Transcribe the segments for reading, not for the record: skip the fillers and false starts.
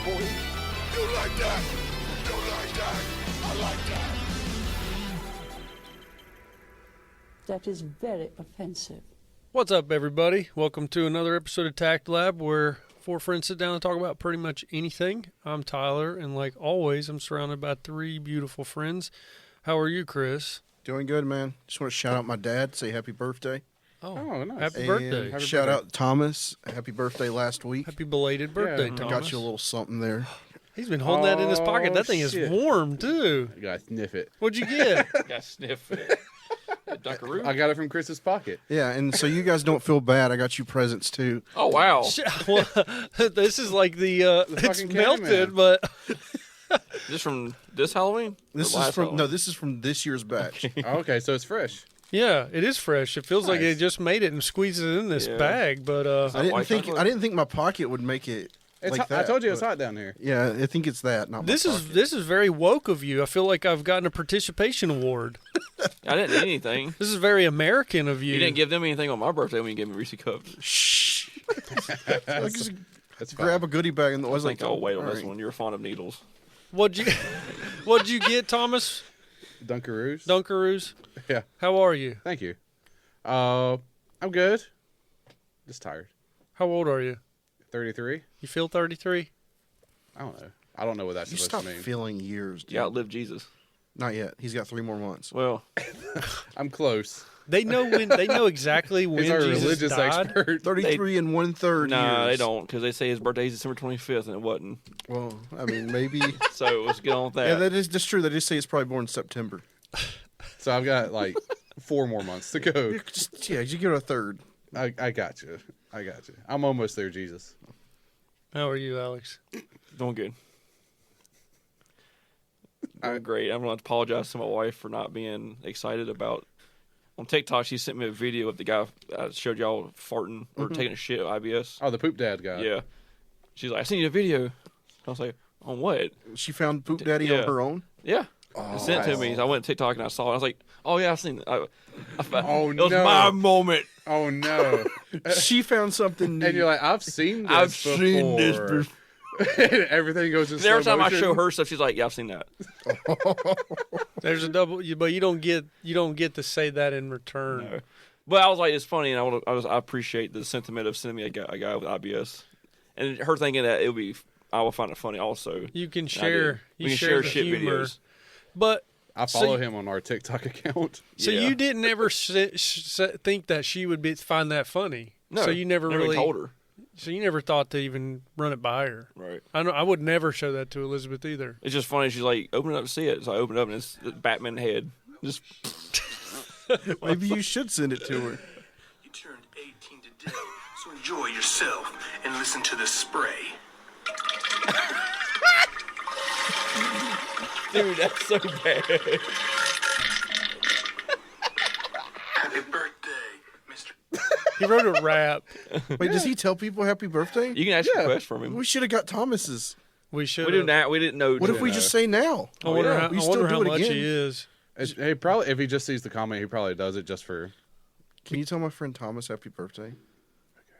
boy. You like that? You like that? I like that. That is very offensive. What's up, everybody? Welcome to another episode of Tact Lab, where four friends sit down and talk about pretty much anything. I'm Tyler, and like always, I'm surrounded by three beautiful friends. How are you, Chris? Doing good, man. Just want to shout out my dad, say happy birthday. Oh, nice. Happy And birthday. shout out Thomas, happy birthday last week. Happy belated birthday, Yeah, I I Thomas. got you a little something there. He's been holding that in his pocket. That thing is shit. warm, too. You gotta sniff it. What'd you get? Got sniff it. Dunkaroo. I got it from Chris's pocket. Yeah, and so you guys don't feel bad. I got you presents, too. Oh wow! Well, this is like it's fucking melted, Candyman. but This from this Halloween? This Or is last from Halloween? this is from this year's batch. Oh, okay, so it's fresh. yeah, it is fresh. It feels like Nice. they just made it and squeezed it in this Yeah. bag, but I didn't white think chocolate? I didn't think my pocket would make it It's like hot. that. I told you it's but- hot down here. Yeah, I think it's that. Not this my is pocket. this is very woke of you. I feel like I've gotten a participation award. I didn't need anything. This is very American of you. You didn't give them anything on my birthday when you gave me Reese cups. Shh. I just That's fine. grab a goodie bag and I was I like, think I'll wait on all this right. one. You're fond of needles. What'd you get, Thomas? Dunkaroos. Dunkaroos? Yeah. How are you? Thank you. I'm good. Just tired. How old are you? 33. You feel 33? I don't know. I don't know what that's You supposed stop to mean. feeling years, dude. You outlived Jesus. Not yet. He's got 3 more months. Well, I'm close. They know exactly when He's our Jesus religious died. expert. 33 and 1/3 nah, years. they don't, because they say his birthday is December 25th, and it wasn't. Well, I mean, maybe. So let's get on with that. Yeah, that is just true. They just say it's probably born in September. So I've got like 4 more months to go. You give it a third. I got you. I'm almost there, Jesus. How are you, Alex? Doing good. Doing great. I'm going to apologize to my wife for not being excited about. On TikTok, she sent me a video of the guy I showed y'all farting or taking a shit at IBS. Oh, the poop dad guy. Yeah. She's like, I sent you a video. I was like, on what? She found Poop Daddy Yeah. on her own. Yeah. She sent it to me. So I went to TikTok and I saw it. I was like, oh, yeah, I've seen it. Oh, it was no. my moment. Oh no. She found something new. And you're like, I've seen this I've before. seen this before. And everything goes in And every slow time I motion. show her stuff, she's like, yeah, I've seen that. There's a double, but you don't get to say that in return. No. But I was like, it's funny, and I appreciate the sentiment of sending me a guy with IBS. And her thinking that I will find it funny also. You can I share. did. You We can share share the shit humor. videos. But I So follow you- him on our TikTok account. so Yeah. you didn't ever think that she would find that funny. No, So you never really told her. So you never thought to even run it by her. Right. I would never show that to Elizabeth either. It's just funny. She's like, open it up to see it. So I opened it up, and it's the Batman head. Just Maybe you should send it to her. You turned 18 today, so enjoy yourself and listen to the spray. dude, that's so bad. Happy birthday, Mr. He wrote a rap. Wait, does he tell people happy birthday? You can ask a request from him. We should have got Thomas's. We should. We do not. We didn't know. What if we just say now? I wonder yeah. how, We I still wonder do how it much again. he is. Hey, probably if he just sees the comment, he probably does it just for. Can you tell my friend Thomas happy birthday?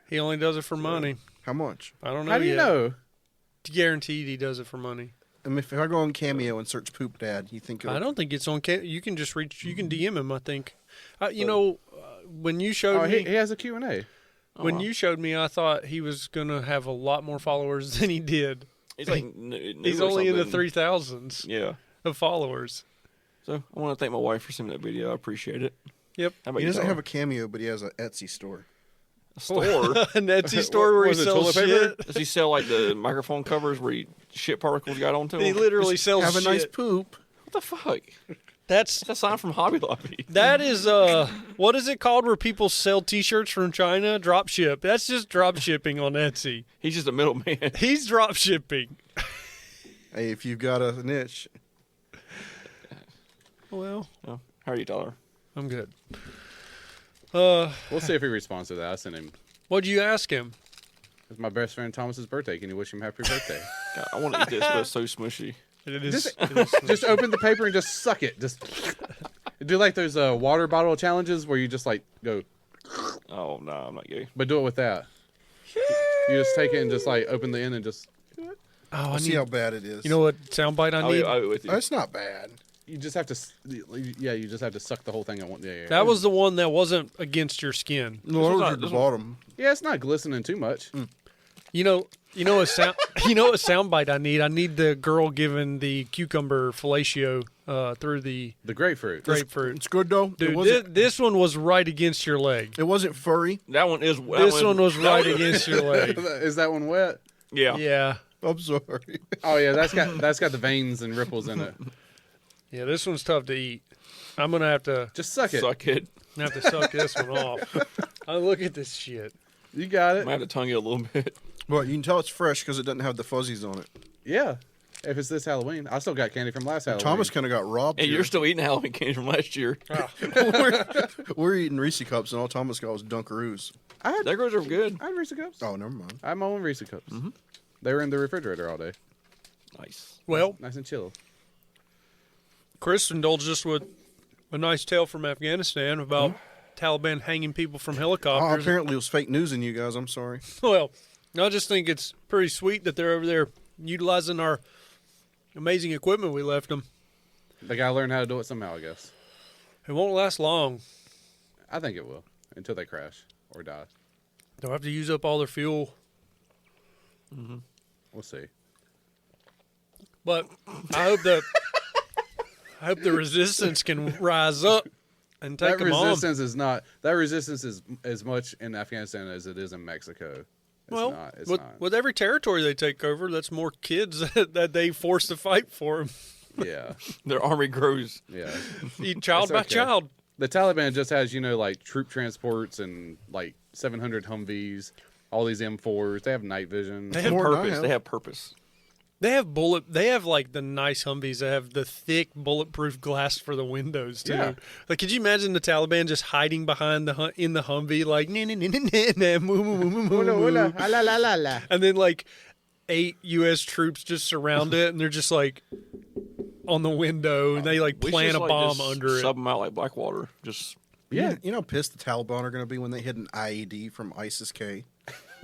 He only does it for money. How much? I don't know How do you yet. know? Guaranteed he does it for money. I mean, if I go on Cameo and search Poop Dad, you think it'll... I don't think it's on. You can just reach. You can DM him. I think. When you showed Oh, me, he has a Q&A. when you showed me, I thought he was gonna have a lot more followers than he did. He's like, new He's or only in the something. 3000s Yeah. of followers. So I want to thank my wife for sending that video. I appreciate it. Yep. How about He you, doesn't Tyler? have a Cameo, but he has an Etsy store. A store. An Etsy store where he Was it sells toilet paper? shit. Does he sell like the microphone covers where shit particles got onto them? He literally sells Have a shit. nice poop. What the fuck? That's That's a sign from Hobby Lobby. that is what is it called where people sell T-shirts from China? Drop ship. That's just drop shipping on Etsy. He's just a middleman. He's drop shipping. Hey, if you've got a niche. Well, Oh, how are you, Tyler? I'm good. We'll see if he responds to that. I sent him. What'd you ask him? It's my best friend Thomas's birthday. Can you wish him happy birthday? God, I want to eat this, but it's so smushy. It is. Just open the paper and just suck it. Just do like those water bottle challenges where you just like go, Oh, no, I'm not gay. but do it with that. You just take it and just like open the end and just. Oh, See how bad it is. You know what soundbite I need? I'll be with you. That's not bad. You just have to, you just have to suck the whole thing at once. Yeah. That was the one that wasn't against your skin. No, it was not- at the this one- bottom. Yeah, it's not glistening too much. You know a sound. You know what soundbite I need? I need the girl giving the cucumber fellatio through the The grapefruit. grapefruit. It's good though. Dude, this one was right against your leg. It wasn't furry. That one is. This one was right against your leg. Is that one wet? Yeah. Yeah, I'm sorry. Oh yeah, that's got the veins and ripples in it. yeah. This one's tough to eat. I'm gonna have to Just suck it. Suck it. suck this one off. I look at this shit. You got it. Might have to tongue it a little bit. Well, you can tell it's fresh because it doesn't have the fuzzies on it. Yeah. If it's this Halloween, I still got candy from last Halloween. Thomas kind of got robbed. And here. you're still eating Halloween candy from last year. we're eating Reese cups, and all Thomas got was Dunkaroos. That girls are good. I had Reese cups. Oh, never mind. I had my own Reese cups. They were in the refrigerator all day, Nice. Well, nice and chill. Chris indulged us with a nice tale from Afghanistan about Taliban hanging people from Oh, helicopters. apparently it was fake news in you guys. I'm sorry. Well, I just think it's pretty sweet that they're over there utilizing our amazing equipment we left them. They gotta learn how to do it somehow, I guess. It won't last long. I think it will until they crash or die. They'll have to use up all their fuel. We'll see. But I hope the resistance can rise up and take That them on. resistance is not. That resistance is as much in Afghanistan as it is in Mexico. It's Well, not. It's with, not. with every territory they take over, that's more kids that they force to fight for them, Yeah, Their army grows. yeah. child It's by okay. child. The Taliban just has, like troop transports and like 700 Humvees, all these M4s. They have night vision. They have More than I Purpose. have. They have purpose. They have like the nice Humvees that have the thick bulletproof glass for the windows too. Yeah. Like, could you imagine the Taliban just hiding behind in the Humvee, like and then like 8 U.S. troops just surround it, and they're just like on the window, and they like We should plant just, a like, bomb just under it. Sub them out like Blackwater. Just Yeah. You know how pissed the Taliban are going to be when they hit an IED from ISIS-K?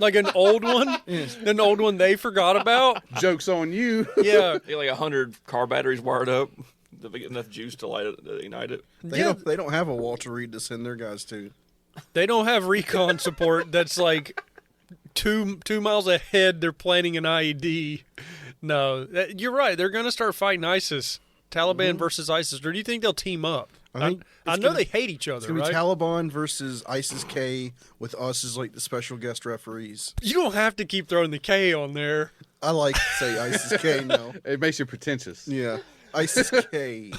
Like an old one, an old one they forgot about. Joke's on you. Yeah, they like 100 car batteries wired up. They get enough juice to light it, to ignite it. They don't have a Walter Reed to send their guys to. they don't have recon support. That's like two miles ahead. They're planning an IED. No, you're right. They're going to start fighting ISIS. Taliban versus ISIS. Or do you think they'll team up? I think I know they hate each other, It's going to right? be Taliban versus ISIS-K with us as like the special guest referees. You don't have to keep throwing the K on there. I like to say ISIS-K now. It makes you pretentious. Yeah. ISIS-K.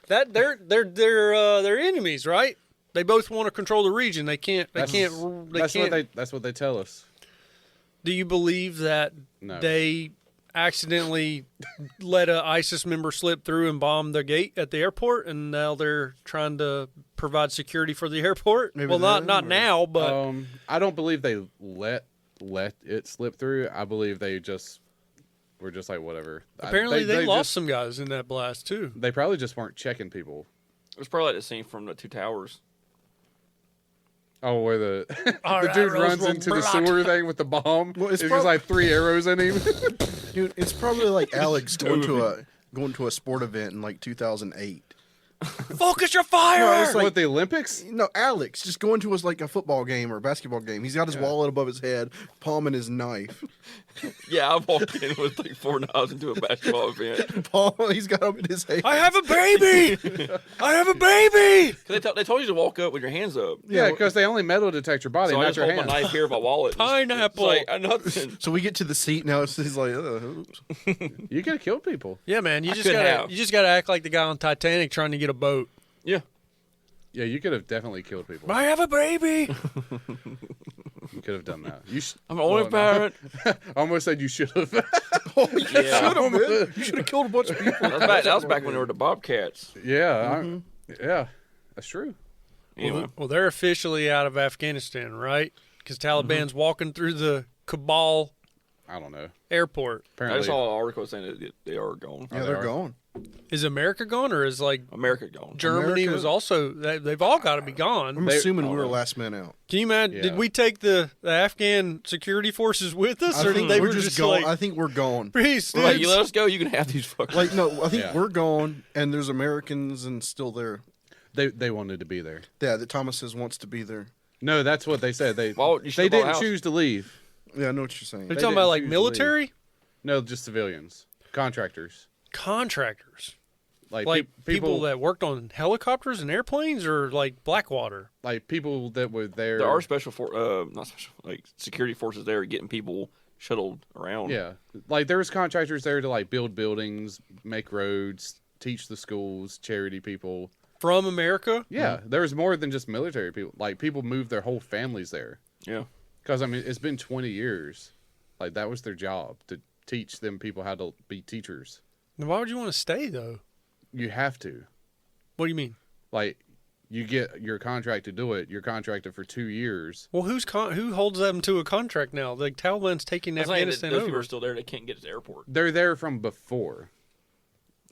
That they're enemies, right? They both want to control the region. They can't. That's what they tell us. Do you believe that No. they accidentally let a ISIS member slip through and bomb the gate at the airport, and now they're trying to provide security for the airport? Maybe well, not then, or- now, but I don't believe they let it slip through. I believe they just were just like whatever. apparently they lost just- some guys in that blast too. They probably just weren't checking people. It was probably like the scene from the Two Towers. Oh, where the Our the dude arrows runs will into the block. sewer thing with the bomb. Well, it's There's prob- just like 3 arrows in him. Dude, it's probably like Alex going to a sport event in like 2008. Focus your fire! No, it's like- What, the Olympics? No, Alex just going to like a football game or a basketball game. He's got his wallet above his head, palming his knife. Yeah, I walked in with like 4 knives into a basketball event. He's got them in his hand. I have a baby! I have a baby! 'Cause they told you to walk up with your hands up. Yeah, because they only metal detect your body, So I not just your hold hand. my knife here, my wallet. Pineapple. It's like, nothing. So we get to the seat now. He's like, oops. You could have killed people. Yeah, man, you I just could gotta have. you just gotta act like the guy on Titanic trying to get a boat. Yeah. Yeah, you could have definitely killed people. I have a baby. You could have done that. I'm the only parent. I almost said you should have. Yeah. You should have killed a bunch of people. That was back when there were the Bobcats. Yeah, yeah, that's true. Anyway. Well, they're officially out of Afghanistan, right? Because Taliban's walking through the cabal I don't know. Airport. I Apparently, just saw an article saying that they are gone. Yeah, they they're are. gone. Is America gone, or is like America gone. Germany America- was also? They've all got to be gone. I'm assuming we were last man out. Can you imagine? Yeah. Did we take the Afghan security forces with us, I or think they we're were just like, gone. I think we're gone. peace, Like, dudes." you let us go, you can have these fuckers. Like no, I think Yeah. we're gone, and there's Americans and still there. they wanted to be there. Yeah, that Thomas says wants to be there. No, that's what they said. They Well, you should they have bought a didn't house. choose to leave. Yeah, I know what you're saying. They're They talking didn't about like choose to leave. military No, just civilians, contractors, contractors, like, like people people that worked on helicopters and airplanes, or like Blackwater. like people that were there. There are not special, like security forces there getting people shuttled around. Yeah, like there was contractors there to like build buildings, make roads, teach the schools, charity people. From America? Yeah, there was more than just military people. Like people moved their whole families there. Yeah. Because I mean, it's been 20 years. Like that was their job to teach them people how to be teachers. Then why would you want to stay though? You have to. What do you mean? Like, you get your contract to do it. You're contracted for 2 years. Well, who holds them to a contract now? Like Taliban's taking I'm saying that Afghanistan those people over. are still there. They can't get to the airport. They're there from before.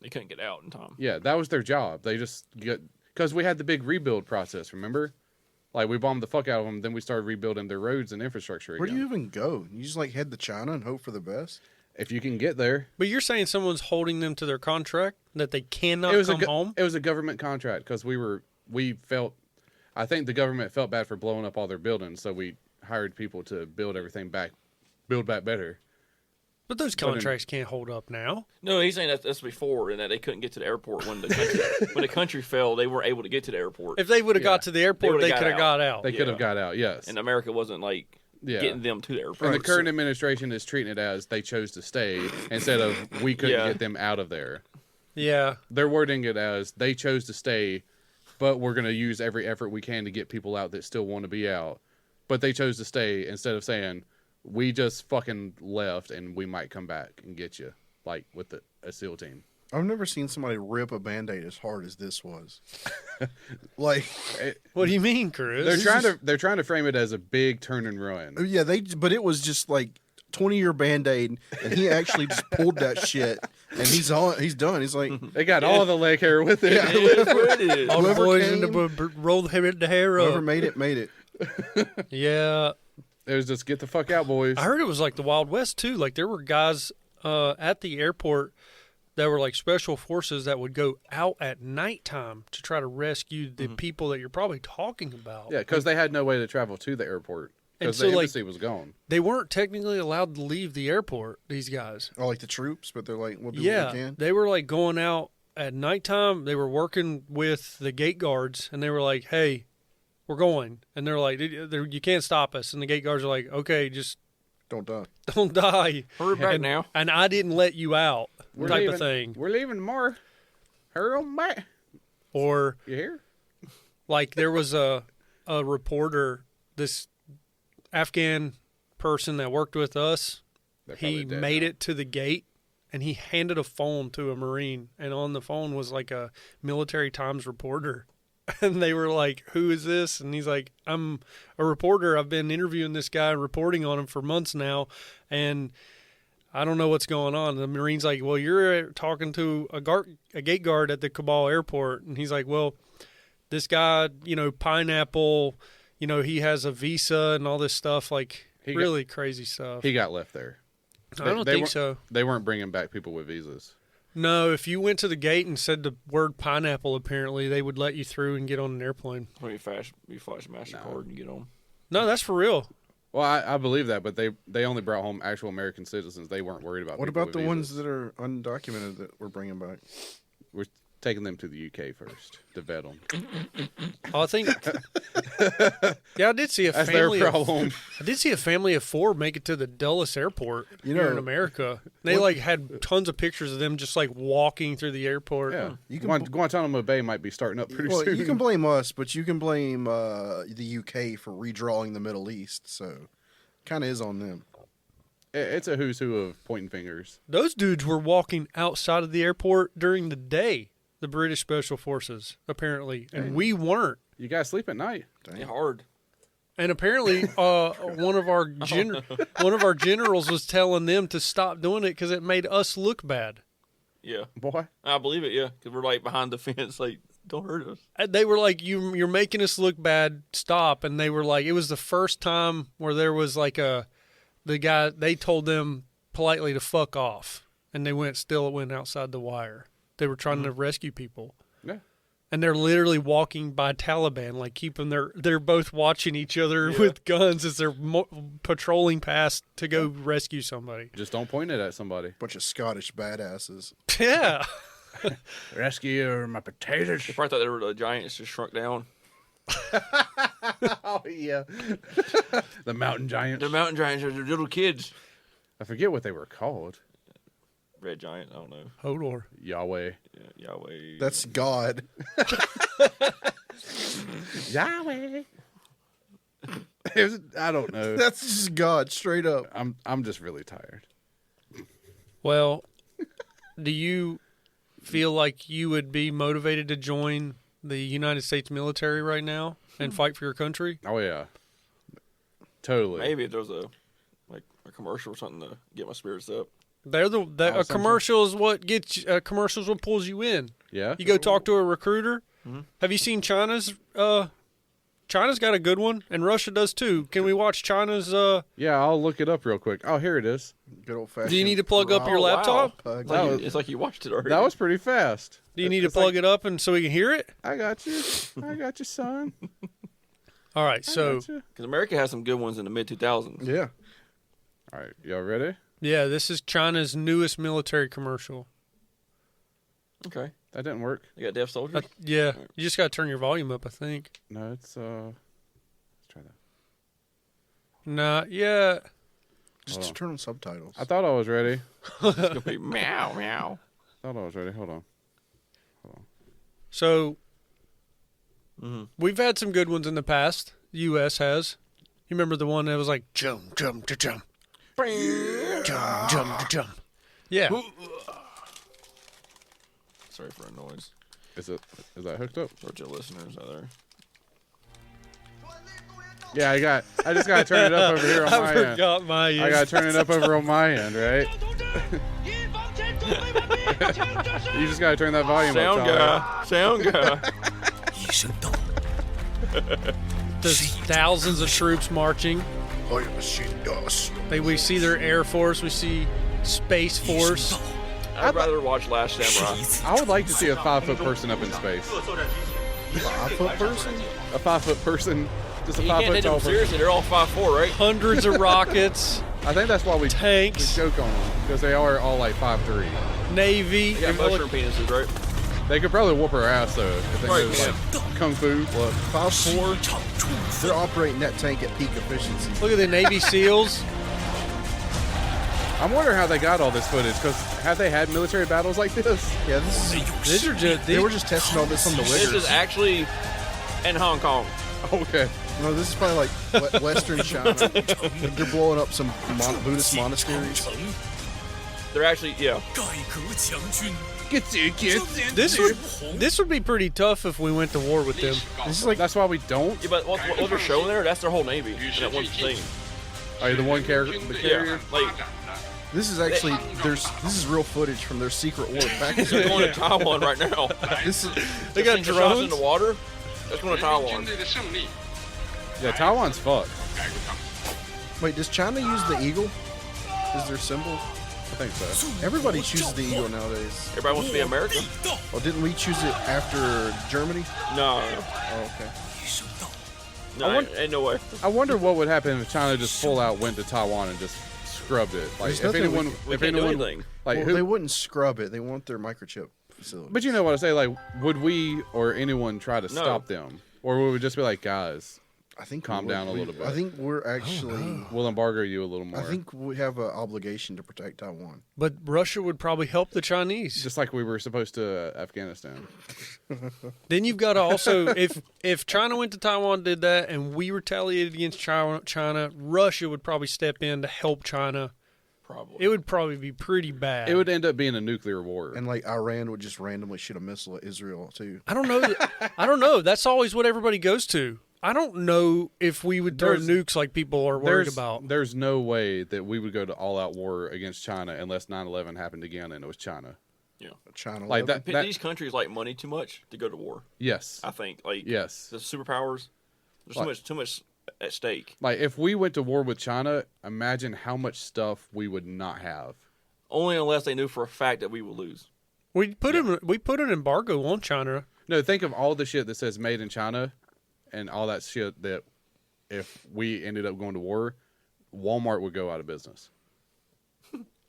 They couldn't get out in time. Yeah, that was their job. They just get because we had the big rebuild process. Remember, like we bombed the fuck out of them. Then we started rebuilding their roads and infrastructure Where do again. you even go? You just like head to China and hope for the best. If you can get there, But you're saying someone's holding them to their contract that they cannot it was come home? It was a government contract because we felt. I think the government felt bad for blowing up all their buildings, so we hired people to build everything back, build back better. But those contracts can't hold up now. No, he's saying that's before, and that they couldn't get to the airport when the country when the country fell. They weren't able to get to the airport, If they would have got to the airport, would've they got could have out. got out. They could have Yeah. got out, yes. and America wasn't like Yeah. getting them to the airport. And the Right, current so- administration is treating it as they chose to stay instead of we couldn't Yeah. get them out of there. Yeah. They're wording it as they chose to stay, but we're going to use every effort we can to get people out that still want to be out. But they chose to stay instead of saying, we just fucking left and we might come back and get you, like with a SEAL team. I've never seen somebody rip a Band-Aid as hard as this was. Like, What do you mean, Chris? They're trying to frame it as a big turn and run. yeah, but it was just like 20-year Band-Aid, and he actually just pulled that shit, and he's done. He's like, They got all the leg hair with it. It is what it is. All the whoever boys came- in roll the hair whoever up. made it. Yeah. It was just get the fuck out, boys. I heard it was like the Wild West, too. Like, there were guys at the airport that were like special forces that would go out at nighttime to try to rescue the people that you're probably talking about. Yeah, because they had no way to travel to the airport And because so, the like- embassy was gone. They weren't technically allowed to leave the airport, these guys. Or like the troops, but they're like, we'll do what Yeah, we can. they were like going out at nighttime. They were working with the gate guards, and they were like, "Hey, we're going," and they're like, "You can't stop us." And the gate guards are like, "Okay, just Don't die. don't die." Hurry back and, now. And I didn't let you out, type leaving, of thing. We're leaving tomorrow. Hurry on back. Or You hear? like there was a reporter, this Afghan person that worked with us. They're He probably dead made now. it to the gate, and he handed a phone to a Marine, and on the phone was like a Military Times reporter. And they were like, "Who is this?" And he's like, "I'm a reporter. I've been interviewing this guy and reporting on him for months now, and I don't know what's going on." And the Marine's like, "Well, you're talking to a gate guard at the Kabul airport." And he's like, "Well, this guy, Pineapple, he has a visa and all this stuff, like really crazy stuff." He got left there. I don't think so. They weren't bringing back people with visas. No, if you went to the gate and said the word pineapple, apparently they would let you through and get on an airplane. When you flash MasterCard and get on. No, that's for real. Well, I believe that, but they only brought home actual American citizens. They weren't worried about. What people about with the ones visas. that are undocumented that we're bringing back? We're taking them to the UK first to vet them. Oh, I think. Yeah, I did see a That's their family. problem. I did see a family of 4 make it to the Dulles airport here in know, America. They had tons of pictures of them just like walking through the airport. Yeah, You can- Guantanamo Bay might be starting up pretty Well, soon. you can blame us, but you can blame the UK for redrawing the Middle East. So, kind of is on them. It's a who's who of pointing fingers. Those dudes were walking outside of the airport during the day. The British Special Forces, apparently, and we weren't. You guys sleep at night. Yeah, hard. And apparently, one of our generals was telling them to stop doing it because it made us look bad. Yeah. Boy. I believe it, yeah. Because we're like behind the fence, like, don't hurt us. And they were like, "You're making us look bad. Stop!" And they were like, it was the first time where there was like they told them politely to fuck off, and they went outside the wire. They were trying to rescue people. Yeah. And they're literally walking by Taliban, like keeping they're both watching each other with guns as they're patrolling past to go rescue somebody. Just don't point it at somebody. Bunch of Scottish badasses. Yeah. Rescue my potatoes. They probably thought they were the giants just shrunk down. Oh, yeah. The mountain giants. The mountain giants are the little kids. I forget what they were called. Red giant, I don't know. Hodor. Yahweh. Yeah, Yahweh. That's God. Yahweh. I don't know. That's just God, straight up. I'm just really tired. Well, do you feel like you would be motivated to join the United States military right now and fight for your country? Oh, yeah. Totally. Maybe if there was a commercial or something to get my spirits up. A commercial is what gets commercials what pulls you in. Yeah. You go talk to a recruiter. Mm-hmm. Have you seen China's? China's got a good one, and Russia does too. Can we watch China's? Yeah, I'll look it up real quick. Oh, here it is. Good old fashioned. Do you need to plug up your laptop? Wow. It's like you watched it already. That was pretty fast. Do you need to plug it up and so we can hear it? I got you. I got you, son. All right, so because America has some good ones in the mid 2000s. Yeah. All right, y'all ready? yeah, this is China's newest military commercial. Okay, That didn't work. they got deaf soldiers. Yeah, you just got to turn your volume up, I think. No, it's let's try that. Not yet. Just turn on subtitles. I thought I was ready. It's gonna be meow meow. Thought I was ready. Hold on. So, we've had some good ones in the past. The U.S. has. You remember the one that was like, jump, jump, to jump. Jump, jump, to jump. Yeah. Sorry for the noise. Is that hooked up? For your listeners out there. Yeah, I just gotta turn it up over here on I my end. forgot my I gotta turn it up over on my end, right? You just gotta turn that volume Sound up. Tyler. guy. Sound guy. There's thousands of troops marching. We see their Air Force. We see Space Force. I'd rather watch Last Samurai. I would like to see a 5-foot person up in space. 5-foot person? A 5-foot person. Just a You can't 5-foot take tall them person. seriously. They're all 5'4", right? Hundreds of rockets. I think that's why we Tanks. joke on them, because they are all like 5'3". Navy. They got mushroom penises, right? They could probably whoop our ass though if they Right, was yeah. like kung fu. Look, 5'4", they're operating that tank at peak efficiency. Look at the Navy SEALs. I'm wondering how they got all this footage, because have they had military battles like this? Yeah, These are just. they were just testing all this on the This Wiggers. is actually in Hong Kong. Okay. No, this is probably like Western China. They're blowing up some Buddhist monasteries. They're actually, yeah. This would be pretty tough if we went to war with them. This is like That's why we don't. Yeah, but what they're showing there, that's their whole Navy. In that one thing. Are you the one character? The carrier? Yeah, like, this is actually this is real footage from their secret war back. they're going to Taiwan right now. This is They got Sink the shots in drones. the water. That's going to Taiwan. Yeah, Taiwan's fucked. wait. Does China use the eagle? Is their symbol? I think so. Everybody chooses the eagle nowadays. Everybody wants to be America? Oh, didn't we choose it after Germany? No. Oh, okay. No, ain't no way. I wonder what would happen if China just full out went to Taiwan and just scrubbed it. Like There's if nothing anyone, We if can't do anyone, anything. like Well, who? they wouldn't scrub it. They want their microchip facility. But you know what I say? Like, would we or anyone try to stop them, or would we just be like, guys, I think calm we would. down a little bit. I think we're actually. we'll embargo you a little more? I think we have an obligation to protect Taiwan. But Russia would probably help the Chinese. just like we were supposed to Afghanistan. Then you've got to also, if China went to Taiwan, did that, and we retaliated against China, Russia would probably step in to help China. Probably. It would probably be pretty bad. It would end up being a nuclear war. And like Iran would just randomly shoot a missile at Israel too. I don't know. I don't know. That's always what everybody goes to. I don't know if we would throw There's- nukes like people are worried about. There's no way that we would go to all-out war against China unless 9/11 happened again and it was China. China. Like that. These countries like money too much to go to war. Yes. I think like Yes. the superpowers. There's too much at stake. Like if we went to war with China, imagine how much stuff we would not have. Only unless they knew for a fact that we will lose. We put an embargo on China. No, think of all the shit that says made in China and all that shit that if we ended up going to war, Walmart would go out of business.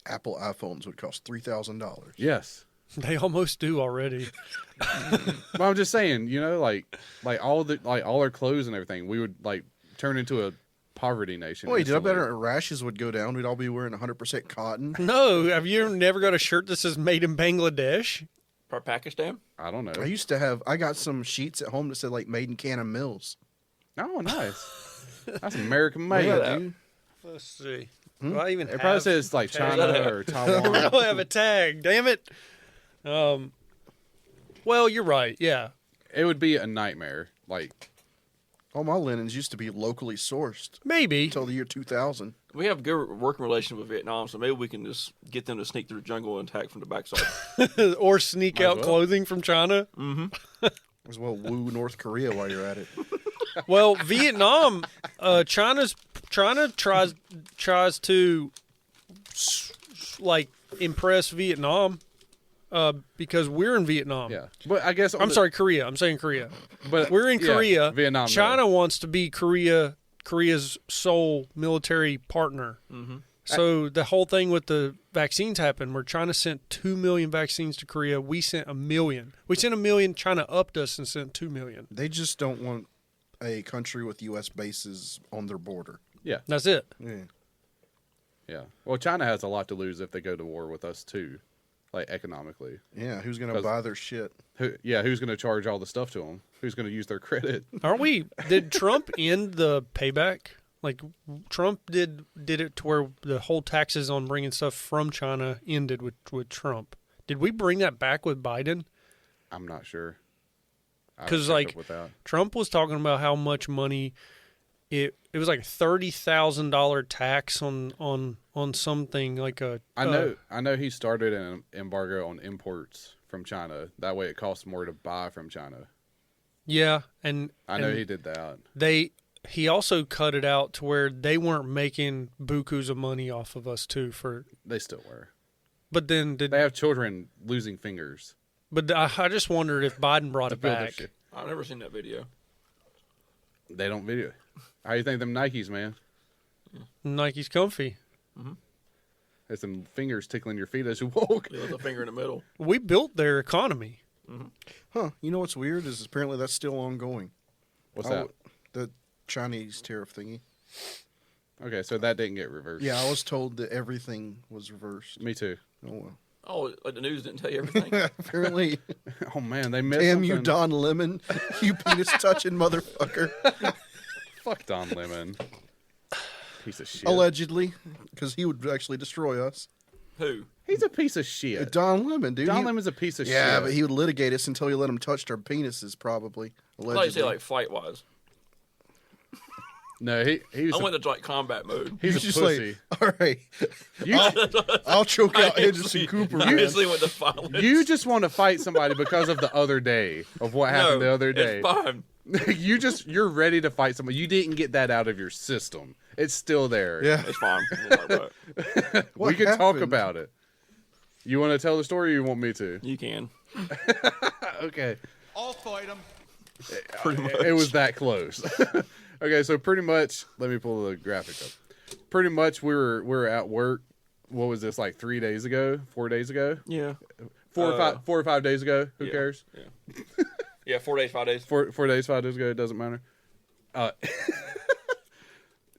Apple iPhones would cost $3,000. Yes. They almost do already. But I'm just saying, you know, like all our clothes and everything, we would like turn into a poverty nation. Wait, did I instantly. bet our rashes would go down? We'd all be wearing 100% cotton. No, have you never got a shirt that says "Made in Bangladesh"? For Pakistan? I don't know. I got some sheets at home that said like made in Cannon Mills. Oh, nice. That's American made, Yeah. dude. Let's see. Do I even It have probably says like China or I Taiwan. don't have a tag. Damn it. Well, you're right. Yeah. It would be a nightmare. Like, All my linens used to be locally sourced Maybe. until the year 2000. We have good working relation with Vietnam, so maybe we can just get them to sneak through the jungle and attack from the backside. Or sneak Might as out well. clothing from China. As well, woo North Korea while you're at it. Well, Vietnam, China tries to like impress Vietnam because we're in Vietnam. yeah. But I guess I'm sorry, Korea. I'm saying Korea. But We're in yeah, Korea. Vietnam. China no. wants to be Korea's sole military partner. Mm-hmm. So the whole thing with the vaccines happened where China sent 2 million vaccines to Korea. We sent 1 million. We sent 1 million. China upped us and sent 2 million. They just don't want a country with U.S. bases on their border. Yeah. That's it. Yeah. Yeah. Well, China has a lot to lose if they go to war with us too, like economically. Yeah, who's going to 'Cause- buy their shit? Who's going to charge all the stuff to them? Who's going to use their credit? Aren't we? Did Trump end the payback? Like Trump did it to where the whole taxes on bringing stuff from China ended with Trump. Did we bring that back with Biden? I'm not sure. I 'Cause, haven't kept like, up with that. Trump was talking about how much money it was like $30,000 tax on something like a. I know he started an embargo on imports from China. That way, it costs more to buy from China. Yeah, and I know and he did that. He also cut it out to where they weren't making bukus of money off of us too. They still were. But then They have children losing fingers. But I just wondered if Biden brought to it build their back. shit. I've never seen that video. They don't video. How you think them Nikes, man? Nike's comfy. Has some fingers tickling your feet as you walk. Yeah, with a finger in the middle. We built their economy. Huh. You know what's weird is apparently that's still ongoing. What's I that? w- The Chinese tariff thingy. Okay, so that didn't get reversed. Yeah, I was told that everything was reversed. Me too. Oh, well. Oh, like the news didn't tell you everything? Apparently, Oh man, they missed damn something. you, Don Lemon, you penis touching motherfucker. Fuck Don Lemon. Piece of shit. Allegedly, because he would actually destroy us. Who? He's a piece of shit. Don Lemon, dude. Don He- Lemon's a piece of shit. Yeah, but he would litigate us until he let him touch our penises, probably. I thought you Allegedly. said like fight wise. No, he was. I went to like combat mode. He's You a just pussy. like, all right, you, I'll choke out I Henderson instantly- Cooper. I man. instantly went to violence. you just want to fight somebody because of the other day of what happened the other day. It's fine. You're ready to fight somebody. You didn't get that out of your system. It's still there. Yeah. It's fine. We'll talk about it. we What can talk happened? about it. You want to tell the story or you want me to? You can. Okay. I'll fight him. Pretty much. It was that close. Okay, so pretty much, let me pull the graphic up. Pretty much, we were at work. What was this, like 3 days ago? 4 days ago? Yeah. 4 or 5 days ago? Who Yeah. cares? Yeah, 4 days, 5 days. 4 days, 5 days ago. It doesn't matter.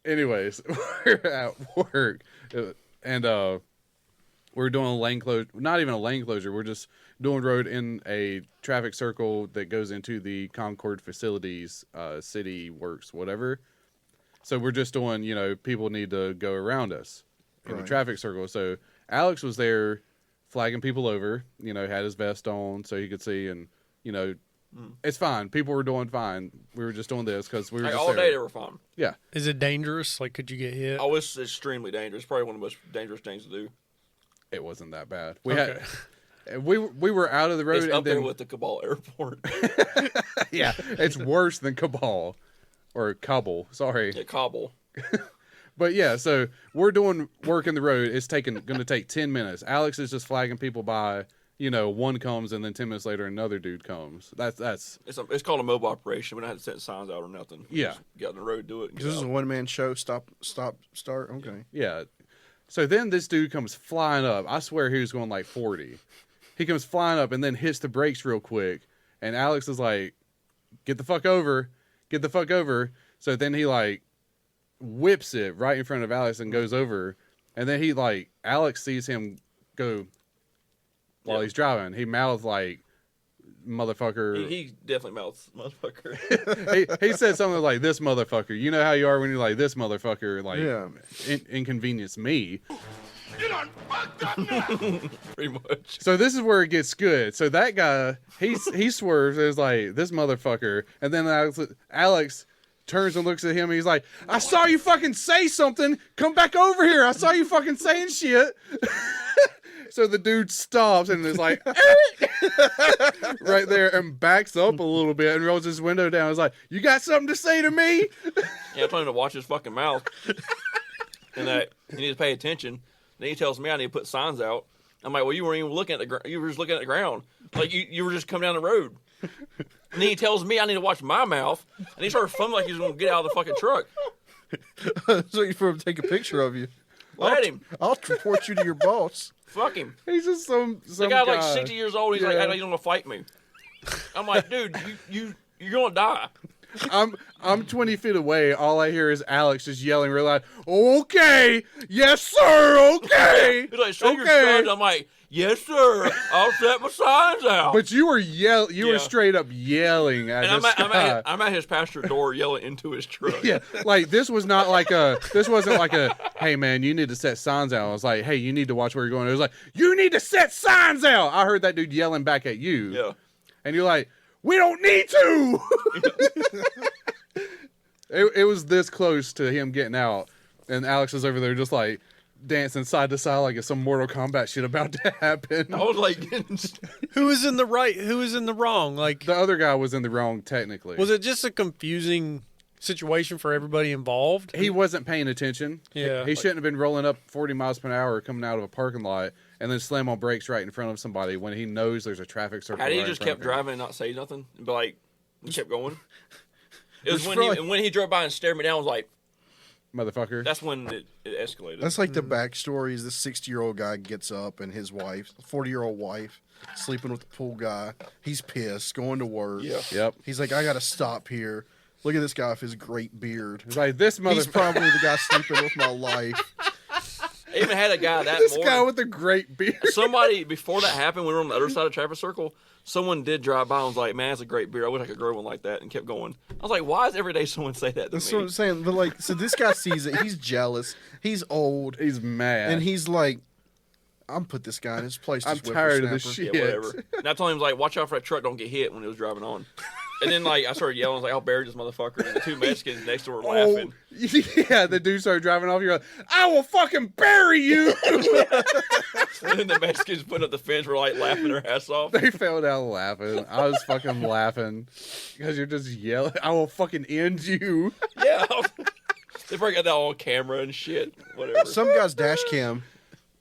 Anyways, we're at work, and we're doing a lane closure. Not even a lane closure. We're just doing road in a traffic circle that goes into the Concord facilities, city works, whatever. So we're just doing, people need to go around us in the Right. traffic circle. So Alex was there flagging people over, had his vest on so he could see and, It's fine. People were doing fine. We were just doing this because we were Like, just all there. day they were fine. Yeah. Is it dangerous? Like, could you get hit? Oh, it's extremely dangerous. Probably one of the most dangerous things to do. It wasn't that bad. We Okay. had we were out of the road It's and up there then with the Cabal Airport. yeah, it's worse than Cabal or Kabul. Sorry. Yeah, Kabul. But yeah, so we're doing work in the road. It's going to take 10 minutes. Alex is just flagging people by. One comes and then 10 minutes later another dude comes. That's It's called a mobile operation. We don't have to set signs out or nothing. We Yeah. just get on the road, do it. And This is get a out. one-man show. Stop, start. Okay. yeah. So then this dude comes flying up. I swear he was going like 40. He comes flying up and then hits the brakes real quick. And Alex is like, "Get the fuck over. Get the fuck over." So then he like whips it right in front of Alex and goes over. And then he like Alex sees him go while Yeah. he's driving. He mouths like motherfucker. He definitely mouths motherfucker. he said something like, "This motherfucker." You know how you are when you're like, "This motherfucker," like Yeah. inconvenience me. You done fucked up now. Pretty much. So this is where it gets good. So that guy, he swerves and is like, "This motherfucker," and then Alex turns and looks at him and he's like, "I saw you fucking say something. Come back over here. I saw you fucking saying shit." So the dude stops and is like, right there and backs up a little bit and rolls his window down. He's like, "You got something to say to me?" Yeah, I told him to watch his fucking mouth. And that he needs to pay attention. Then he tells me I need to put signs out. I'm like, well, you weren't even looking at the ground. You were just looking at the ground. Like, you were just coming down the road. And then he tells me I need to watch my mouth. And he started fumbling like he was going to get out of the fucking truck. I was waiting for him to take a picture of you. Let him. I'll report you to your boss. Fuck him. He's just some The guy's like 60 years old. He's like, Yeah. "Hey, you want to fight me?" I'm like, dude, you're going to die. I'm 20 feet away. All I hear is Alex just yelling real loud, "Okay, yes sir, okay." He's like, "Show your Okay. signs." I'm like, "Yes, sir. I'll set my signs out." But you were You were Yeah. straight up yelling at and this guy. I'm at his pasture door yelling into his truck. Yeah, like this wasn't like a, "Hey man, you need to set signs out." I was like, "Hey, you need to watch where you're going." It was like, "You need to set signs out." I heard that dude yelling back at you. Yeah. And you're like, "We don't need to." It was this close to him getting out, and Alex is over there just like dancing side to side like it's some Mortal Kombat shit about to happen. I was like, Who is in the right? Who is in the wrong? Like, The other guy was in the wrong technically. was it just a confusing situation for everybody involved? He wasn't paying attention. Yeah. He shouldn't have been rolling up 40 miles per hour coming out of a parking lot and then slam on brakes right in front of somebody when he knows there's a traffic circle. had he right in just front kept of him. driving and not say nothing, and be like, and kept going. It was It's when he drove by and stared me down. I was like, Motherfucker. that's when it escalated. That's like the backstory is this 60-year-old guy gets up and his wife, 40-year-old wife, sleeping with the pool guy. He's pissed, going to work. Yeah. Yep. He's like, I got to stop here. Look at this guy with his great beard. It's like this He's motherfucker. probably the guy sleeping with my life. I even had a guy that This morning. guy with the great beard. Somebody, before that happened, when we were on the other side of the traffic circle, someone did drive by and was like, "Man, that's a great beer. I wish I could grow one like that," and kept going. I was like, why is every day someone say that to That's me? what I'm saying. But like, so this guy sees it. He's jealous. He's old. He's mad. And he's like, I'm put this guy in his place. I'm this tired of this whippersnapper." Yeah, shit. whatever. And I told him, like, watch out for that truck, don't get hit when it was driving on. And then, like, I started yelling, I was like, I'll bury this motherfucker. And the two Mexicans next door were laughing. Yeah, the dude started driving off. You're like, "I will fucking bury you." And then the Mexicans putting up the fence were, like, laughing their ass off. They fell down laughing. I was fucking laughing because you're just yelling, "I will fucking end you." Yeah. They probably got that on camera and shit. Whatever. Some guy's dash cam.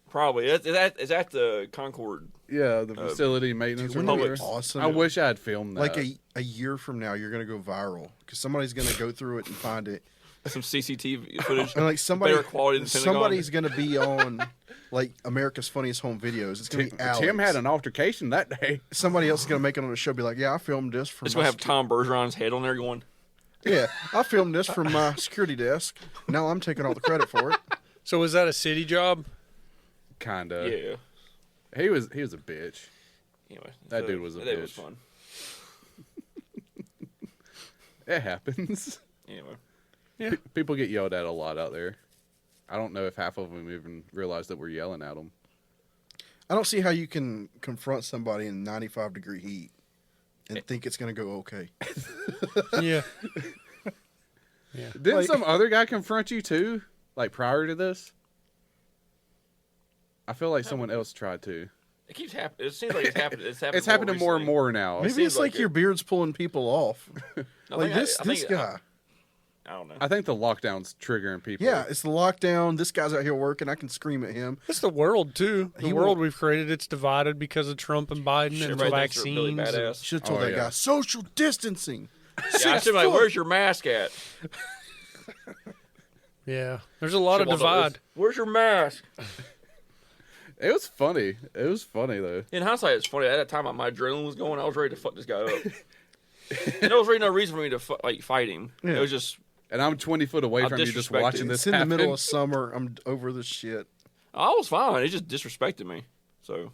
Probably. Is that the Concord? Yeah, the facility maintenance. Or Wouldn't it be whatever. awesome? I wish I had filmed that. Like a year from now, you're gonna go viral because somebody's gonna go through it and find it, Some CCTV footage. and like somebody, Better quality than Pentagon. somebody's gonna be on like America's Funniest Home Videos. It's gonna be Alex. Tim had an altercation that day. Somebody else is gonna make it on the show. Be like, yeah, I filmed this from. It's going to have Tom Bergeron's head on there going, Yeah, I filmed this from my security desk. Now I'm taking all the credit for it. So was that a city job? Kinda. yeah. He was a bitch. Anyway. That dude was a That was bitch. fun. It happens. Anyway. Yeah. People get yelled at a lot out there. I don't know if half of them even realize that we're yelling at them. I don't see how you can confront somebody in 95-degree heat. and think it's going to go okay. Yeah. Didn't some other guy confront you too? Like prior to this? I feel like someone else tried to. It keeps happening. It seems like it's happening. It's happening more and more now. Maybe it's like your beard's pulling people off. Like this guy. I don't know. I think the lockdown's triggering people. Yeah, it's the lockdown. This guy's out here working. I can scream at him. It's the world, too. The He world won't- we've created, it's divided because of Trump and Biden and the Everybody thinks they're really vaccines. badass. Should have told Oh, that yeah. guy, social distancing. Yeah, I should be like, "Where's your mask at?" Yeah. There's a lot of Should've walked up, divide. Where's your mask? It was funny. It was funny though. In hindsight, it's funny. At that time, my adrenaline was going. I was ready to fuck this guy up. And there was really no reason for me to fight him. Yeah. It was just And I'm 20 foot away I'm from you just disrespected. watching this It's in the happen. middle of summer. I'm over this shit. I was fine. He just disrespected me. So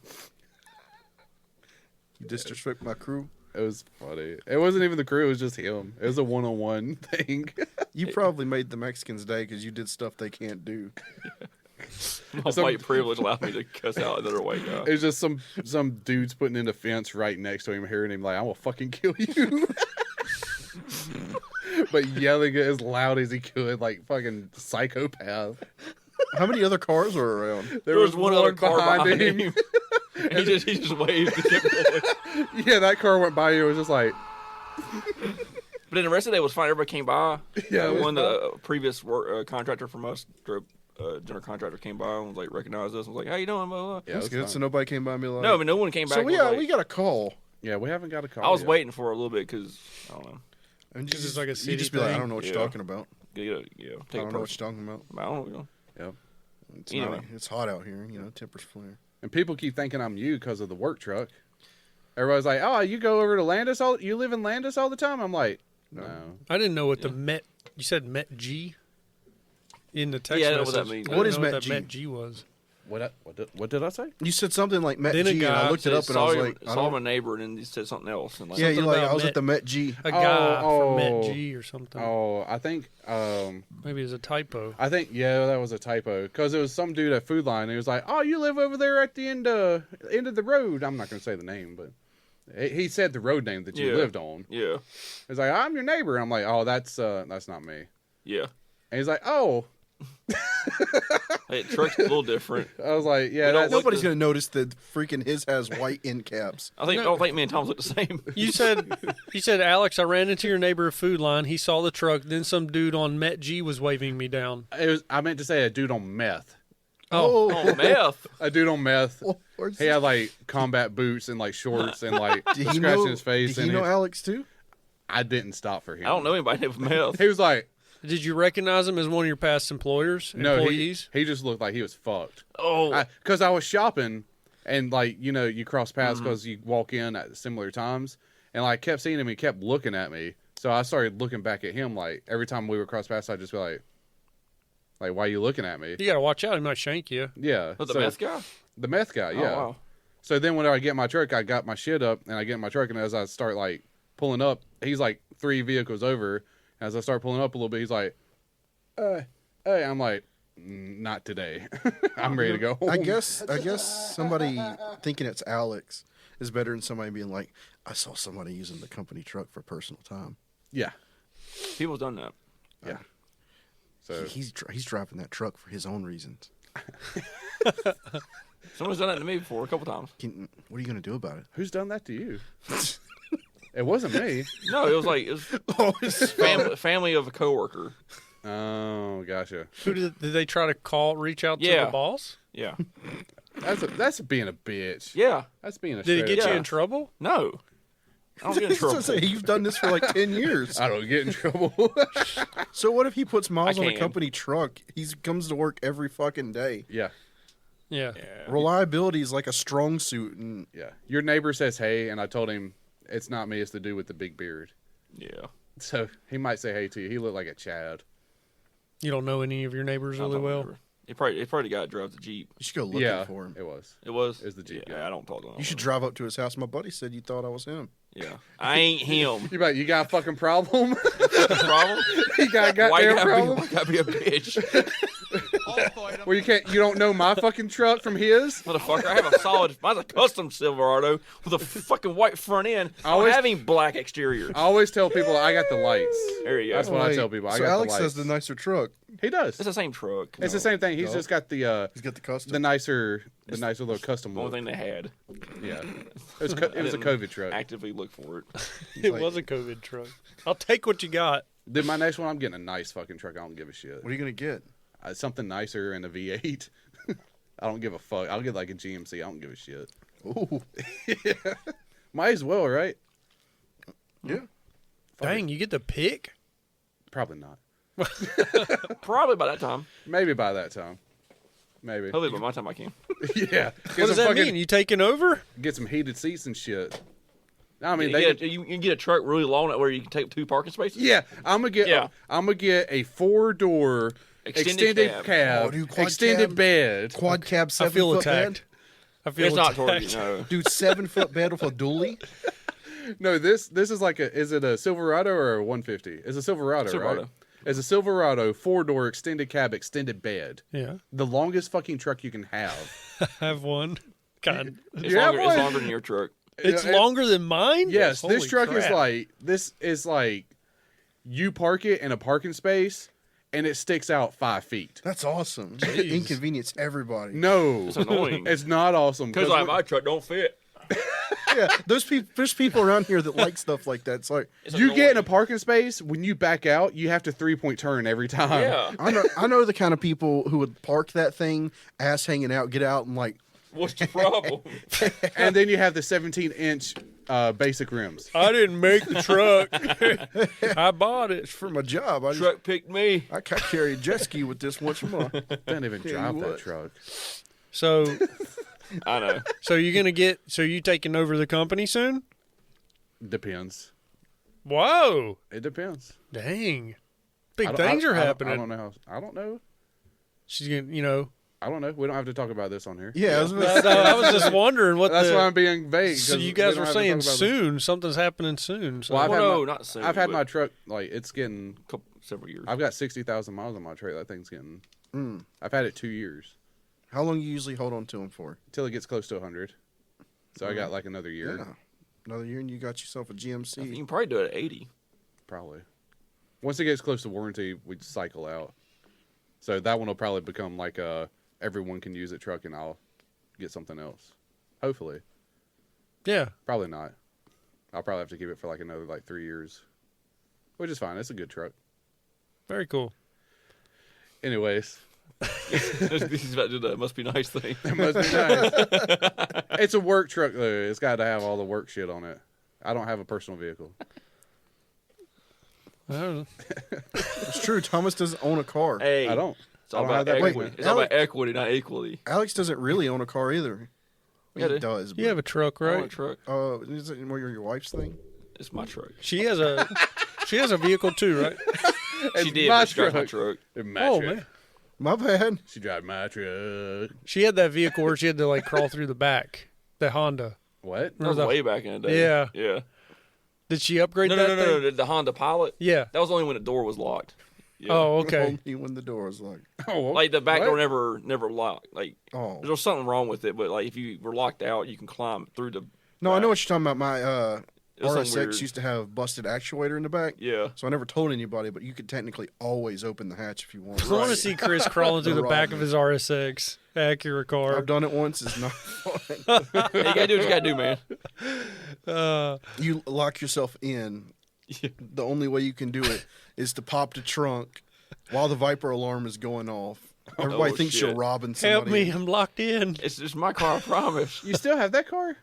You disrespect my crew. It was funny. It wasn't even the crew. It was just him. It was a one-on-one thing. You probably made the Mexicans' day because you did stuff they can't do. my white privilege allowed me to cuss out another white guy. It was just some dudes putting in a fence right next to him, hearing him like, "I will fucking kill you," but yelling it as loud as he could, like fucking psychopath. How many other cars were around? There was one other car behind him. he just waved and kept going. Yeah, that car went by you. It was just like, But then the rest of the day was fine. Everybody came by. Yeah, it was One the previous contractor from us, general contractor, came by and was like, recognized us. And was like, "How you doing?" Blah, blah, blah. yeah, it That's was good. fine. So nobody came by me like. No, I mean, no one came back. So and we was like- we got a call. Yeah, we haven't got a call. I was yet. waiting for it a little bit because I don't know. And Because it's like a you city just be like, I thing. don't know what you're Yeah. talking about. Yeah, I take it don't know what you're personal. talking about. I don't know. Yep. It's Anyway. not, it's hot out here. You know, tempers flare. And people keep thinking I'm you because of the work truck. Everybody's like, "Oh, you go over to Landis all? You live in Landis all the time?" I'm like, "No." I didn't know what the Met. You said Met G in the text Yeah, I know message. what that means. I What didn't is know Met that G? Met G was? What did I say? You said something like Met Then a G, and guy I looked it up and I was like, I saw don't. my neighbor, and then he said something else. And like, Yeah, you Something like about I was Met- at the Met G. A guy from Met oh. G or something. Oh, I think Maybe it was a typo. yeah, that was a typo because it was some dude at Food Line. And he was like, "Oh, you live over there at the end of the road." I'm not gonna say the name, but he said the road name that you Yeah. lived on. yeah, He's like, "I'm your neighbor." And I'm like, "Oh, that's not me." yeah. And he's like, "Oh." Hey, truck's a little different. I was like, "Yeah, We don't that's, look Nobody's the- gonna notice that freaking his has white end caps. I don't think me and Tom look the same. You said, Alex, I ran into your neighbor at Food Line. He saw the truck. Then some dude on Met G was waving me down. I meant to say a dude on meth. Oh, Oh, meth. A dude on meth. Where's He had like combat boots and like shorts and like Did he scratching know? his face. Did he and know Alex too? I didn't stop for him. I don't know anybody named meth. He was like, did you recognize him as one of your past employers? no, employees? he just looked like he was fucked. Oh, Because I was shopping and like, you know, you cross paths because you walk in at similar times. And like, I kept seeing him. He kept looking at me. So I started looking back at him. Like every time we would cross paths, I'd just be like, why are you looking at me? You got to watch out. He might shank you. Yeah. but the so- meth guy. The meth guy, yeah. Oh, wow. So then when I get in my truck, I got my shit up and I get in my truck, and as I start like pulling up, he's like 3 vehicles over. As I start pulling up a little bit, he's like, hey, I'm like, not today. I'm ready to go home. I guess somebody thinking it's Alex is better than somebody being like, I saw somebody using the company truck for personal time. Yeah. People's done that. Yeah. So He's driving that truck for his own reasons. Someone's done that to me before a couple times. What are you gonna do about it? who's done that to you? It wasn't me. No, it was family of a coworker. Oh, gotcha. Who did they try to reach out to Yeah. the boss? Yeah, That's being a bitch. yeah. That's being a Did it straight get you Yeah. in trouble? No, I don't get in So trouble. say, you've done this for like 10 years. I don't get in trouble. So what if he puts miles I on a can. company truck? He comes to work every fucking day. Yeah. Yeah. Reliability is like a strong suit, and Yeah. Your neighbor says hey, and I told him it's not me, it's the dude with the big beard. Yeah, So he might say hey to you. He looked like a Chad. You don't know any of your neighbors I really don't well? remember. It probably the guy that drove the Jeep. you should go looking Yeah, for him. it was. It was. It was the Jeep, Yeah, yeah. I don't talk to him. You should drive up to his house. My buddy said you thought I was him. Yeah, I ain't him. You got a fucking problem? Problem? You got a Why you goddamn problem? gotta be a bitch? I'll fight him. Where you don't know my fucking truck from his? Motherfucker, I have a solid. Mine's a custom Silverado with a fucking white front end. I don't always- have any black exterior. I always tell people I got the lights. There you go. That's what I tell people. I So got Alex the lights. has the nicer truck. He does. It's the same truck. It's the same thing. He's just got the He's got the custom. the nicer little custom The only look. thing they had. Yeah, it was a COVID truck. Actively look for it. It was a COVID truck. I'll take what you got. Dude, my next one, I'm getting a nice fucking truck. I don't give a shit. What are you gonna get? Something nicer and a V8. I don't give a fuck. I'll get like a GMC. I don't give a shit. Ooh, Might as well, right? yeah. Dang, you get the pick? Probably not. Probably by that time. Maybe by that time. Maybe. Hopefully by my time I can. Yeah. What does that mean? You taking over? Get some heated seats and shit. I mean, You can get a truck really long where you can take 2 parking spaces. yeah. I'm gonna get Yeah. a 4-door extended cab, Oh, dude, quad extended cab. bed. Quad cab, I 7 feel foot attacked. I feel It's not attacked. towards you, no. Dude, 7 foot bed with a dually. No, this is like is it a Silverado or a 150? It's a Silverado, Silverado. right? It's a Silverado 4-door extended cab, extended bed. Yeah, The longest fucking truck you can have. I have one. God, It's, Yeah, longer, it's boy. longer than your truck. it's it- longer than mine. Yes, this Holy truck crap. this is like you park it in a parking space and it sticks out 5 feet. That's awesome. Just Jeez. inconvenience everybody. No, It's annoying. it's not awesome. Because like my truck don't fit. Yeah, there's people around here that like stuff like that. It's like It's you get in a annoying. parking space, when you back out, you have to 3-point turn every time. Yeah. I know the kind of people who would park that thing, ass hanging out, get out and like, What's the problem? And then you have the 17-inch basic rims. I didn't make the truck. I bought it. it's for my job. I just, Truck picked me. I carry a jet ski with this once a month. Don't even Yeah, drive you that would. truck. So, I know. so you taking over the company soon? Depends. Whoa, It depends. dang, I big don't- things I- are I don't- happening. I don't know. I don't know. She's gonna, I don't know. We don't have to talk about this on here. Yeah, I was gonna I say, was just wondering what. That's why I'm being vague. So 'cause you we guys don't were have to saying talk about this. soon. Something's happening soon. So Well, I've Well, had no, my, not soon. I've had but my truck like it's getting. several years. I've got 60,000 miles on my truck. That thing's getting. Mm. I've had it 2 years how long you usually hold on to them for? until it gets close to 100. So I got like another year, Yeah, another year, and you got yourself a You GMC. can probably do it at 80. probably. Once it gets close to warranty, we cycle out. So that one will probably become like a everyone can use it truck, and I'll get something else. Hopefully, yeah, probably not. I'll probably have to keep it for like another like 3 years, which is fine. It's a good truck. very cool. Anyways, He's about to do the must be nice thing. it must be nice. It's a work truck though. It's got to have all the work shit on it. I don't have a personal vehicle. I don't know. It's true. Thomas doesn't own a car. Hey, I don't. It's all I don't have about that equity. weight. It's all about equity, not equally. Alex doesn't really own a car either. Yeah, He dude. does. You have a truck, I own a right? truck. Is it more your wife's thing? It's my truck. She has a vehicle too, right? She did. my But she drives my truck. truck. My Oh truck. man, My bad. She drive my truck. she had that vehicle where she had to like crawl through the back. The Honda. What? That was the- way back in the day. Yeah. Yeah. Did she upgrade No, that no, no, thing? no. The Honda Pilot. Yeah. That was only when the door was locked. Yeah. Oh, okay. Only when the door was locked. Oh, Like the back what? door never locked. Like Oh. there was something wrong with it, but like if you were locked out, you can climb through the. No, I back. know what you're talking about. My It was something RSX weird. used to have busted actuator in the back. Yeah. So I never told anybody, but you could technically always open the hatch if you want. I want to see Chris crawling through the back of his RSX Acura car. I've done it once. It's not fun. Hey, you gotta do what you gotta do, man. You lock yourself in. Yeah. The only way you can do it is to pop the trunk while the Viper alarm is going off. Everybody thinks shit. you're robbing somebody. Help me! I'm locked in. It's just my car, I promise. You still have that car?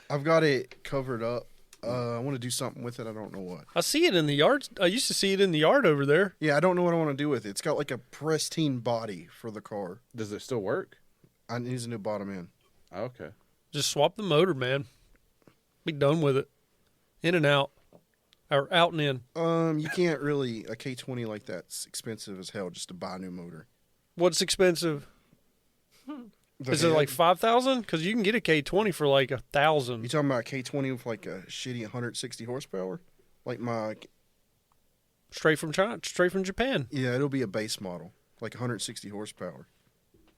I've got it covered up. I want to do something with it. I don't know what. I see it in the yard. I used to see it in the yard over there. Yeah, I don't know what I want to do with it. It's got like a pristine body for the car. Does it still work? I need a new bottom end. Oh, okay. Just swap the motor, man. Be done with it. In and out, or out and in. You can't really a K20 like that's expensive as hell just to buy a new motor. What's expensive? The Is it head- like 5,000? Because you can get a K20 for like You 1,000. talking about a K20 with like a shitty 160 horsepower? Like my Straight from China, straight from Japan. yeah, it'll be a base model, like 160 horsepower.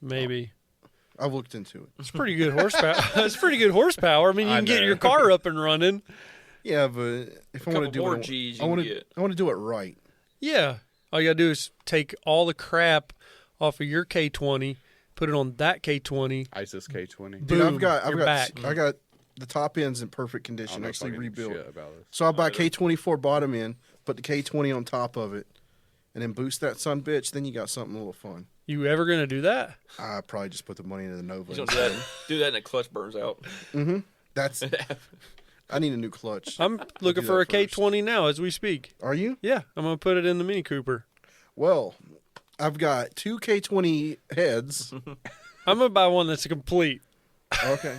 Maybe. I've looked into it. It's pretty good horsepower. It's pretty good horsepower. I mean, you I can get know. your car up and running. Yeah, but if I want to do more it, Gs I you want can to. get. I want to do it right. Yeah. All you got to do is take all the crap off of your K20, put it on that K20. ISIS K20. Dude, Boom, I you're back. got the top ends in perfect I condition, don't know actually fucking rebuilt. shit about this. So I buy K24 bottom end, put the K20 on top of it, and then boost that son bitch. Then you got something a little fun. You ever going to do that? I probably just put the money into the Nova. You don't do that. Do that and the clutch burns out. That's. I need a new clutch. I'm looking do for a that first. K20 now as we speak. Are you? Yeah, I'm going to put it in the Mini Cooper. Well, I've got two K20 heads. I'm going to buy one that's complete. Okay.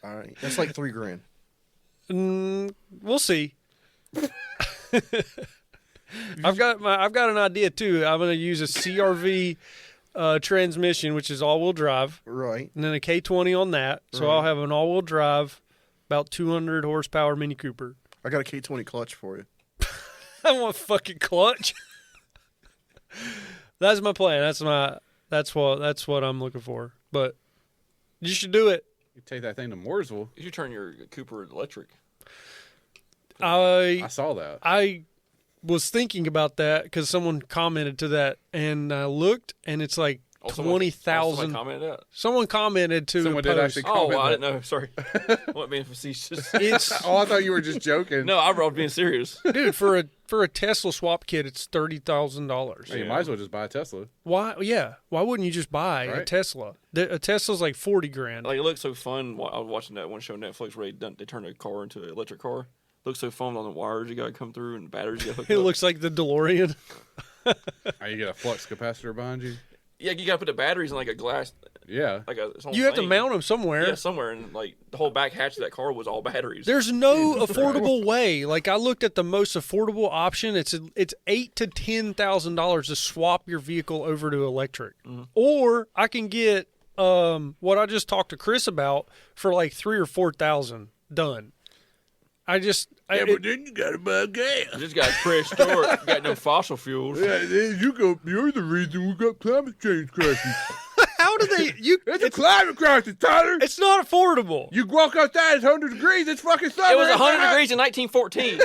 All right. That's like $3,000. We'll see. I've got an idea too. I'm going to use a CRV transmission, which is all-wheel drive, Right. and then a K20 on that. So I'll have an all-wheel drive, about 200 horsepower Mini Cooper. I got a K20 clutch for you. I want fucking clutch. That's my plan. That's what I'm looking for. But you should do it. You take that thing to Mooresville. You should turn your Cooper electric. I saw that. I was thinking about that because someone commented to that, and I looked, and it's like Also, 20,000. Someone commented that. Someone commented to Someone the did post. actually Oh, well, I comment didn't know. Sorry. What being facetious? It's Oh, I thought you were just joking. No, I was being serious. dude for a Tesla swap kit, it's $30,000. Hey, you might as well just buy a Tesla. Why? Yeah. Why wouldn't you just buy a Right. Tesla? A Tesla's like $40,000. Like, it looks so fun. I was watching that one show on Netflix where they turned a car into an electric car. Looks so fun on the wires you got to come through and the batteries you got to hook It up. looks like the DeLorean. Oh, you get a flux capacitor behind you? Yeah, you got to put the batteries in like a glass. Yeah. Like a, its own You have to thing. mount them somewhere. Yeah, somewhere. And like the whole back hatch of that car was all batteries. There's no affordable way. Like I looked at the most affordable option. It's $8,000 to $10,000 to swap your vehicle over to electric, or I can get what I just talked to Chris about for like $3,000 or $4,000 done. then you gotta buy gas. You just got to prehistoric. You got no fossil fuels. Yeah, you're the reason we got climate change crisis. How do they? It's a climate crisis, Tyler. It's not affordable. You walk outside, it's 100 degrees. It's fucking summer. It was It's 100 hot. degrees in 1914.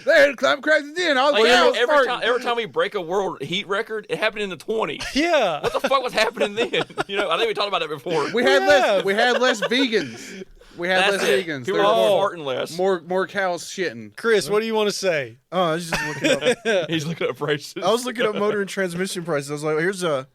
They had a climate crisis then. I was Like like, every time we break a world heat record, it happened in the 20s. Yeah. What the fuck was happening then? You know, I think we talked about that before. we had less vegans. We had That's less it. vegans. People There were were farting less. more cows shitting. Chris, what do you want to say? Oh, I was just looking up. He's looking at prices. I was looking up motor and transmission prices. I was like, here's an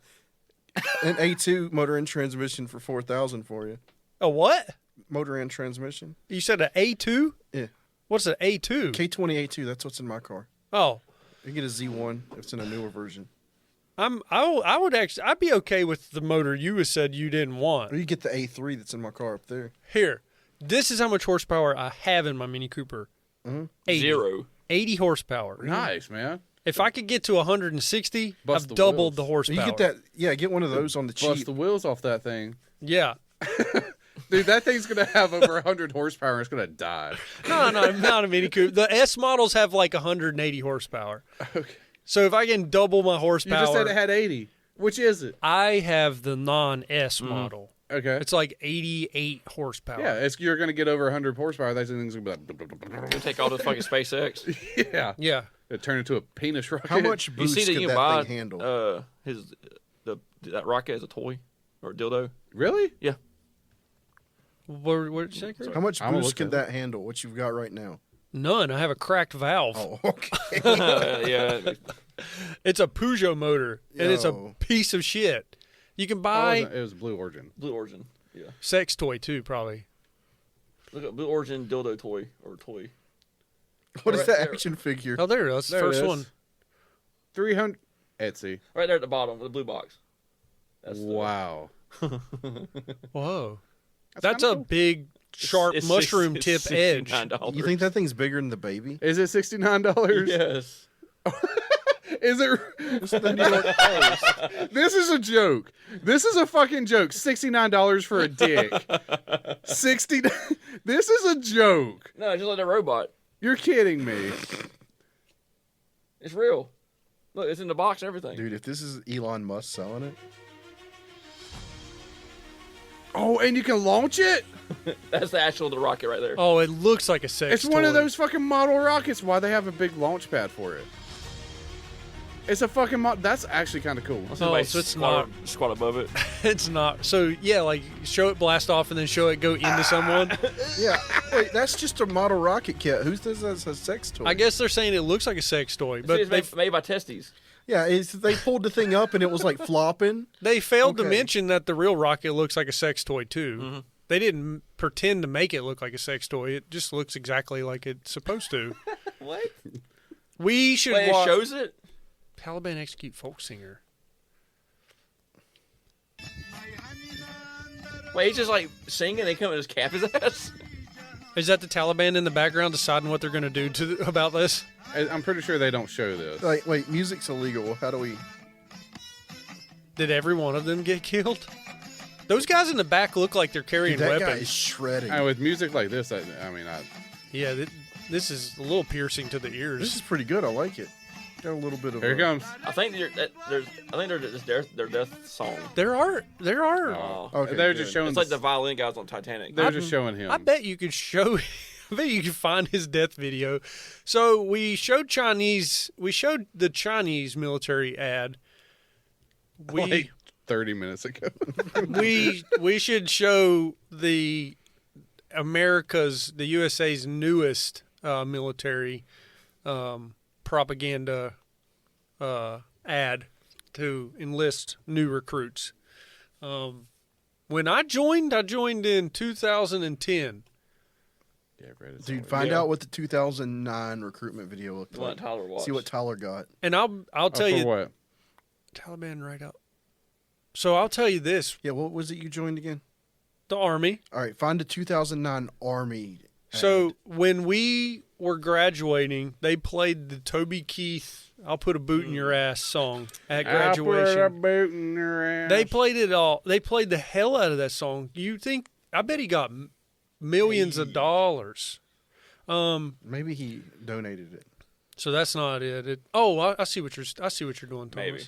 A2 motor and transmission for $4,000 for you. A what? Motor and transmission. You said an A2? Yeah. What's an A2? K20 A2. That's what's in my car. Oh, You get a Z1. It's in a newer version. I would actually, I'd be okay with the motor you said you didn't want. Or you get the A3 that's in my car up there. Here, this is how much horsepower I have in my Mini Cooper. 80. 0. 80 horsepower. Nice, man. If I could get to 160, Bust I've the doubled wheels. the You horsepower. get that. Yeah, get one of those on the Bust cheap. the wheels off that thing. Yeah. Dude, that thing's going to have over 100 horsepower and it's going to die. No, not a Mini Cooper. The S models have like 180 horsepower. Okay. So if I can double my You horsepower, just said it had 80. Which is it? I have the non-S model. Okay. It's like 88 horsepower. Yeah, you're going to get over 100 horsepower. That thing's going to be like... You take all this fucking SpaceX. Yeah. Yeah. It turned into a penis rocket. How much You boost see that could you that buy thing handle? that rocket as a toy or a dildo. Really? Yeah. Where'd you say, Chris? How much I'm gonna boost look could at that handle? What you've got right now? None. I have a cracked valve. Oh, okay. Yeah. It's a Peugeot motor, and it's a Yo. piece of shit. You can Oh, buy it was Blue Origin. Blue Origin. Yeah. sex toy too, probably. Look at Blue Origin dildo toy or toy. What is Right that there. action figure? Oh, there it is. There it First is. one. 300 Etsy. Right there at the bottom with the blue box. That's Wow. Whoa. That's a kinda cool. big, sharp it's mushroom it's tip edge. $69. You think that thing's bigger than the baby? Is it $69? Yes. Is it? This is a joke. This is a fucking joke. $69 for a dick. 60. This is a joke. No, it's just like a robot. You're kidding me. It's real. Look, it's in the box and everything. Dude, if this is Elon Musk selling it, Oh, and you can launch it? That's the actual the rocket right there. Oh, it looks like a sex It's toy. one of those fucking model rockets. Why they have a big launch pad for it? It's a fucking that's actually kind of cool. Oh, so it's not. Squat above it. It's not. So, yeah, like, show it blast off and then show it go into someone. Yeah. Wait, that's just a model rocket kit. Who says that's a sex toy? I guess they're saying it looks like a sex toy, but It's made by testes. Yeah, they pulled the thing up and it was like flopping. they failed to Okay. mention that the real rocket looks like a sex toy, too. Mm-hmm. They didn't pretend to make it look like a sex toy. It just looks exactly like it's supposed to. What? We should Wait, it watch shows it? Taliban Execute Folk Singer. Wait, he's just like singing and they come and just cap his ass? Is that the Taliban in the background deciding what they're going to do about this? I'm pretty sure they don't show this. Like, wait, music's illegal. How do we? Did every one of them get killed? Those guys in the back look like they're carrying Dude, that guy weapons. is shredding. And with music like this, Yeah, this is a little piercing to the ears. This is pretty good. I like it. Got a little bit of. here it comes. I think they're just their death song. There are. Oh. Okay, They're good. just showing. It's like the violin guys on Titanic. They're just showing him. I bet you could show. I bet you could find his death video. So we showed the Chinese military ad. like 30 minutes ago. we should show the USA's newest military propaganda ad to enlist new recruits. When I joined in 2010. Yeah, Brett, it's Dude, always- find out what the 2009 recruitment video looked Let like. Tyler watch. See what Tyler got. And I'll tell for you, what? Taliban right up. So I'll tell you this: Yeah, what was it you joined again? the Army. All right, find the 2009 Army. So when we were graduating, they played the Toby Keith "I'll Put a Boot in Your Ass" song at graduation. I put a boot in your ass. They played it all. They played the hell out of that song. You think? I bet he got millions of dollars. Maybe he donated it. So that's not it. I see what you're doing, Thomas. Maybe.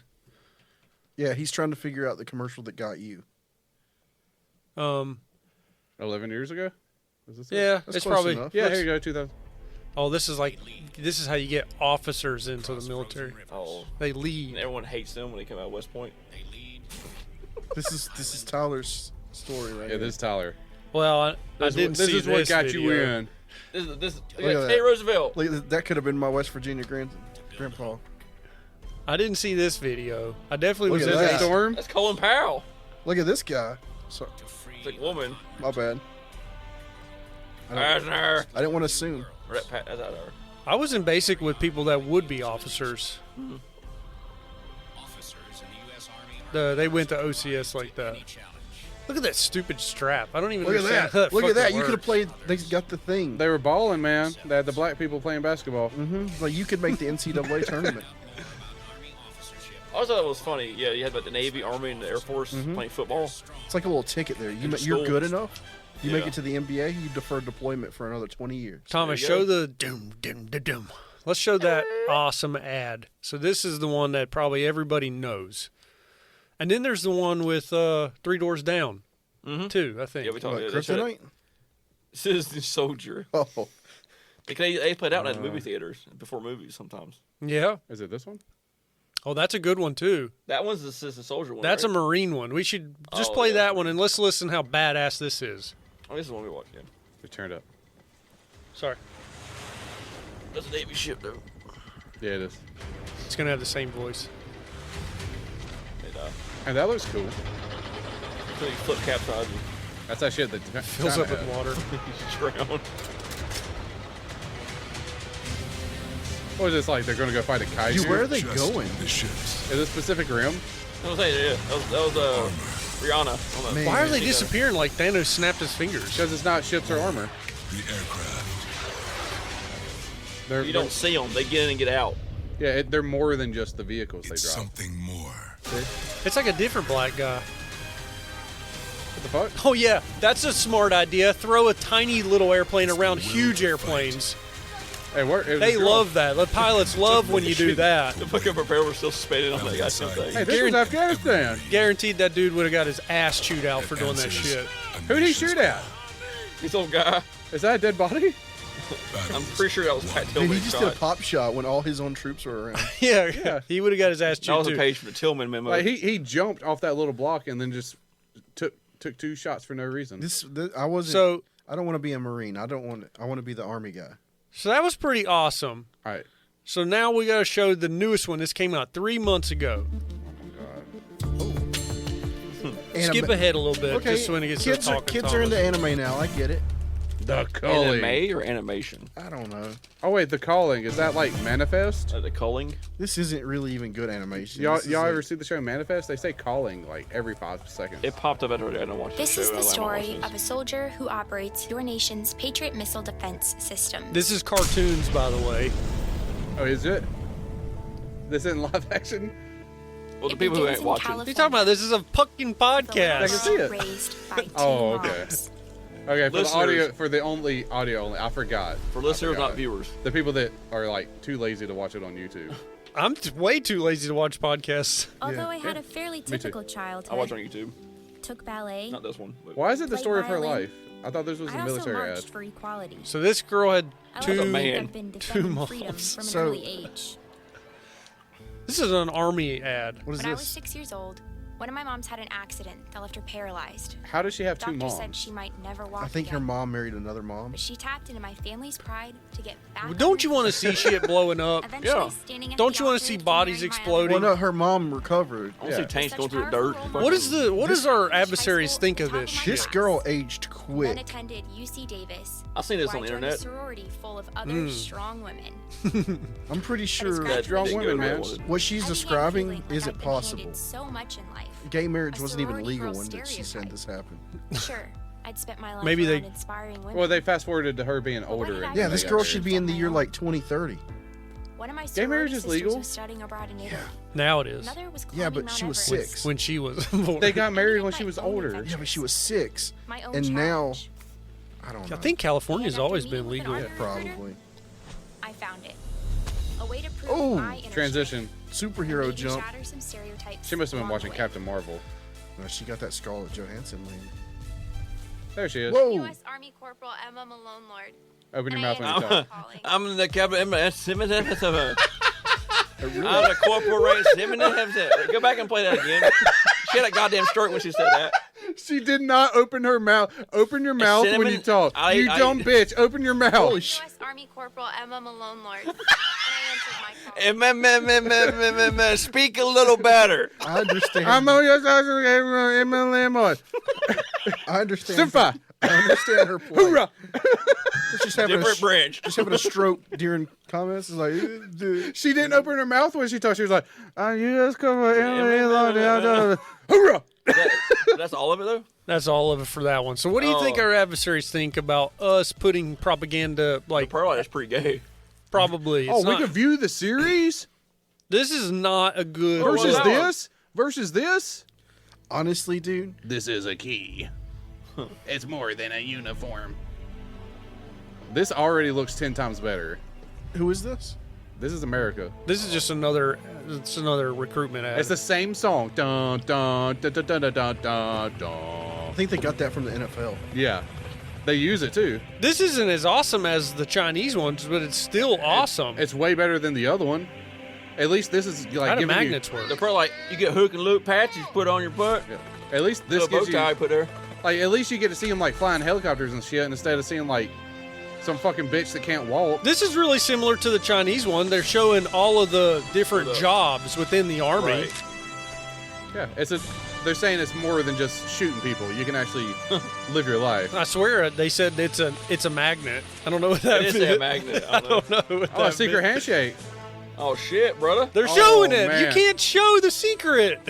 Yeah, he's trying to figure out the commercial that got you. 11 years ago? Was this it? Yeah, That's it's close probably. enough. Yeah, here you go, 2000. Oh, this is how you get officers into the military. Oh, They and lead. everyone hates them when they come out of West Point. This is Tyler's story right Yeah, here. this is Tyler. Well, I didn't This see is what got video. you in. This Look at Teddy that. Roosevelt. Like, that could have been my West Virginia grandpa. I didn't see this video. I definitely Look was at in that. that. Storm? That's Colin Powell. Look at this guy. So, It's like woman. my bad. Eisner. I didn't want to assume. That's out of her. I was in basic with people that would be officers. They went to OCS like that. Look at that stupid strap. I don't even Look at understand that. how Look at that. fucking You could have works. played. They got the thing. They were balling, man. They had the black people playing basketball. Like you could make the NCAA tournament. I always thought it was funny. Yeah, you had like the Navy, Army, and the Air Force playing football. It's like a little ticket there. In the You're good schools. enough. You make Yeah. it to the NBA. You defer deployment for another 20 years. Thomas, There you show the doom, doom, doom, doom. Let's show that awesome ad. So this is the one that probably everybody knows. And then there's the one with 3 Doors Down, too, I think. Yeah, we talked What, about they showed it. Kryptonite? Citizen Soldier. Oh, They played out in the movie theaters before movies sometimes. Yeah. Is it this one? Oh, that's a good one, too. That one's the Citizen Soldier one. That's a right? Marine one. We should just Oh, play yeah. that one, and let's listen how badass this is. Oh, this is the one we watched. Yeah. We turned up. Sorry. That's a Navy ship though. Yeah, it is. It's going to have the same voice. They die. And that looks cool. So you flip capsize and That's that shit that Fills China up with had. water. drown. What was this like? They're going to go fight a kaiju? dude, where are they going? The ships. Is this Pacific Rim? I was saying, yeah, that was Rihanna. On the, Man. Why are they Yeah. disappearing like Thanos snapped his fingers? Because it's not ships or armor. The aircraft. They're, You don't see them. They get in and get out. Yeah, they're more than just the vehicles they It's drive. something more. It's like a different black guy. What the fuck? Oh, yeah, that's a smart idea. Throw a tiny little airplane around huge airplanes. Hey, They love that. The pilots love when you do that. The fucking propeller was still suspended on that goddamn thing. Hey, this was Afghanistan. Guaranteed that dude would have got his ass chewed out for doing that shit. Who'd he shoot at? This old guy. Is that a dead body? I'm pretty sure that was Pat Dude, Tillman. he just did a pop shot when all his own troops were around. Yeah, he would have got his ass That chewed was a too. page from the Tillman memo. Like he jumped off that little block and then just took 2 shots for no reason. I wasn't. So, I don't want to be a Marine. I want to be the Army guy. so that was pretty awesome. All right. So now we got to show the newest one. This came out 3 months ago. Skip ahead a little bit, Okay, just when it gets to kids, talking. kids are into anime now. I get it. The Calling. Anime or animation? I don't know. Oh wait, The Calling. Is that like Manifest? The culling? This isn't really even good animation. Y'all This is ever like- see the show Manifest? They say calling like every 5 seconds. It popped up after I didn't watch This the is show. the I like story watching of a soldier who operates your nation's Patriot missile defense system. This is cartoons, by the way. Oh, is it? This isn't live action? Well, the It people who begins ain't in watching. California. What are you talking about? This is a fucking The little podcast. I can see girl it. Raised by two Oh, okay. moms. Okay, for Listeners. the audio, for the audio only, I forgot. For I listeners, forgot. not viewers. The people that are like too lazy to watch it on YouTube. I'm way too lazy to watch podcasts. Although I had a fairly typical childhood, I watch on YouTube. took ballet. Not this one. But Why is it the Played story of her violin. life? I thought this was I a also military marched ad. for equality. So this girl had I like two. to man. think I've been defending moms. freedom from an So- early age. This is an army ad. What is When I was this? 6 years old, one of my moms had an accident that left her paralyzed. How does she have 2 Doctor said moms? she might never walk I think her again. mom married another mom. But she tapped into my family's pride to get back. on Don't you her want to feet. see shit blowing up? Eventually Yeah. standing at Don't the you wanna altar see to bodies marry my exploding? Well, no, her mom recovered. I want to see tanks Such going through the powerful dirt. role What models. is our adversary's High think school of at the this top of my shit? This girl aged Then quick. attended UC Davis. I've seen this where on the I joined a internet. sorority full of other strong women. I'm pretty sure That Strong didn't women, go where I man. wanted. what she's I began describing feeling like isn't I'd been possible. handed so much in life. Gay marriage A wasn't even sorority legal girl when she said stereotype. this happened. Sure, I'd spent my life Maybe they- around inspiring women. Well, they fast forwarded to her being But what older. did I and Yeah, do? they this got girl married. should be in the year like 2030. One of my Gay marriage sorority is sisters legal? was studying abroad in Italy. Now it is. Another was Yeah, climbing but Mount she was Everest. 6. When she was born. They got married when My she was own older. adventure. Yeah, but she was 6. My own And now, challenge. I don't know. I think California's And after always meeting been with an legal. army recruiter, Probably. I found it. A way to prove Oh, my inner Transition. Superhero strength. jump. Shatter some stereotypes She must have been along watching the way. Captain Marvel. No, she got that Scarlett Johansson lady. There she is. Whoa! U.S. Army Corporal Emma Malone Lord. Open your And mouth I when you answered talk. my calling. I'm in the cabin. I'm the corporation. Go back and play that again. She had a goddamn stroke when she said that. She did not open her mouth. Open your mouth when cinnamon- you talk. You dumb bitch. Open your mouth. U.S. Army Corporal Emma Malone Lord. And I answered my calling. Speak a little better. I understand. I'm on your side. Lemon. I understand. Simfa. I understand her plight. Hoorah. She's having Different branch. Just having a stroke during comments. It's like, dude. She didn't open her mouth when she talked. She was like, you just come Hoorah. That's all of it, though? That's all of it for that one. So what do you think Oh. our adversaries think about us putting propaganda, like, Pearl is pretty gay. probably? Oh, It's we not- could view the series This is not a good... versus wow. this? Versus this? Honestly, dude. This is a key. It's more than a uniform. This already looks 10 times better. Who is this? This is America. This is just another recruitment ad. It's the same song. Dun, dun, dun, dun, dun, dun, dun, dun, I dun. think they got that from the NFL. Yeah. They use it too. This isn't as awesome as the Chinese ones, but it's still awesome. It's way better than the other one. At least this is like How do giving magnets work? They're probably like, you get hook and loop patches put on your butt. you. At least this Little bow gives tie you put there. like at least you get to see them like flying helicopters and shit instead of seeing like some fucking bitch that can't walk. This is really similar to the Chinese one. They're showing all of the different jobs within the army. Right. Yeah, they're saying it's more than just shooting people. You can actually live your life. I swear they said it's a magnet. I don't know what that It is means. a magnet. I I don't know. don't know what Oh, a that secret means. handshake. Oh, shit, brother. They're Oh, showing it. man. You can't show the secret.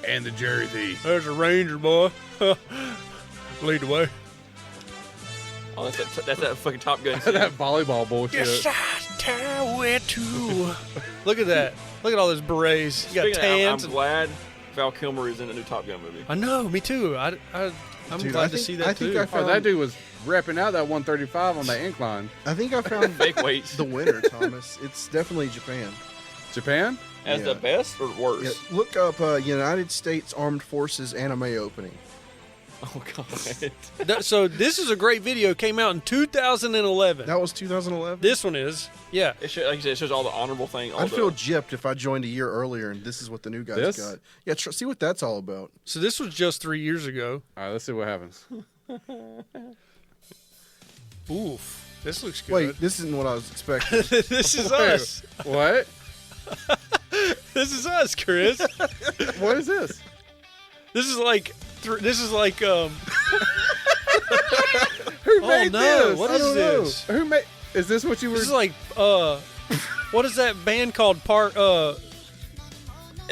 And the jersey. There's a ranger boy. Lead the way. Oh, that's that fucking Top Gun scene. That volleyball bullshit. Look at that. Look at all those berets. You got Speaking of, tans. I'm glad Val Kilmer is in the new Top Gun movie. I know. Me too. I'm Dude, glad I to think- see that I think too. I Oh, found- that dude was repping out that 135 on that incline. I think I found Fake weights. the winner, Thomas. It's definitely Japan. Japan? As the best or worse? Yeah, look up United States Armed Forces anime opening. Oh god. So this is a great video. Came out in 2011. That was 2011. This one is. Yeah. It shows, like you said, it shows all the honorable thing. I'd feel gypped if I joined a year earlier and this is what the new guys This? got. Yeah, see what that's all about. So this was just 3 years ago. All right, let's see what happens. Oof. This looks good. Wait, this isn't what I was expecting. This is us. What? This is us, Chris. What is this? This is like. Who made no! this? What I is don't know. this? Who made? Is this what you were? This is like what is that band called? It's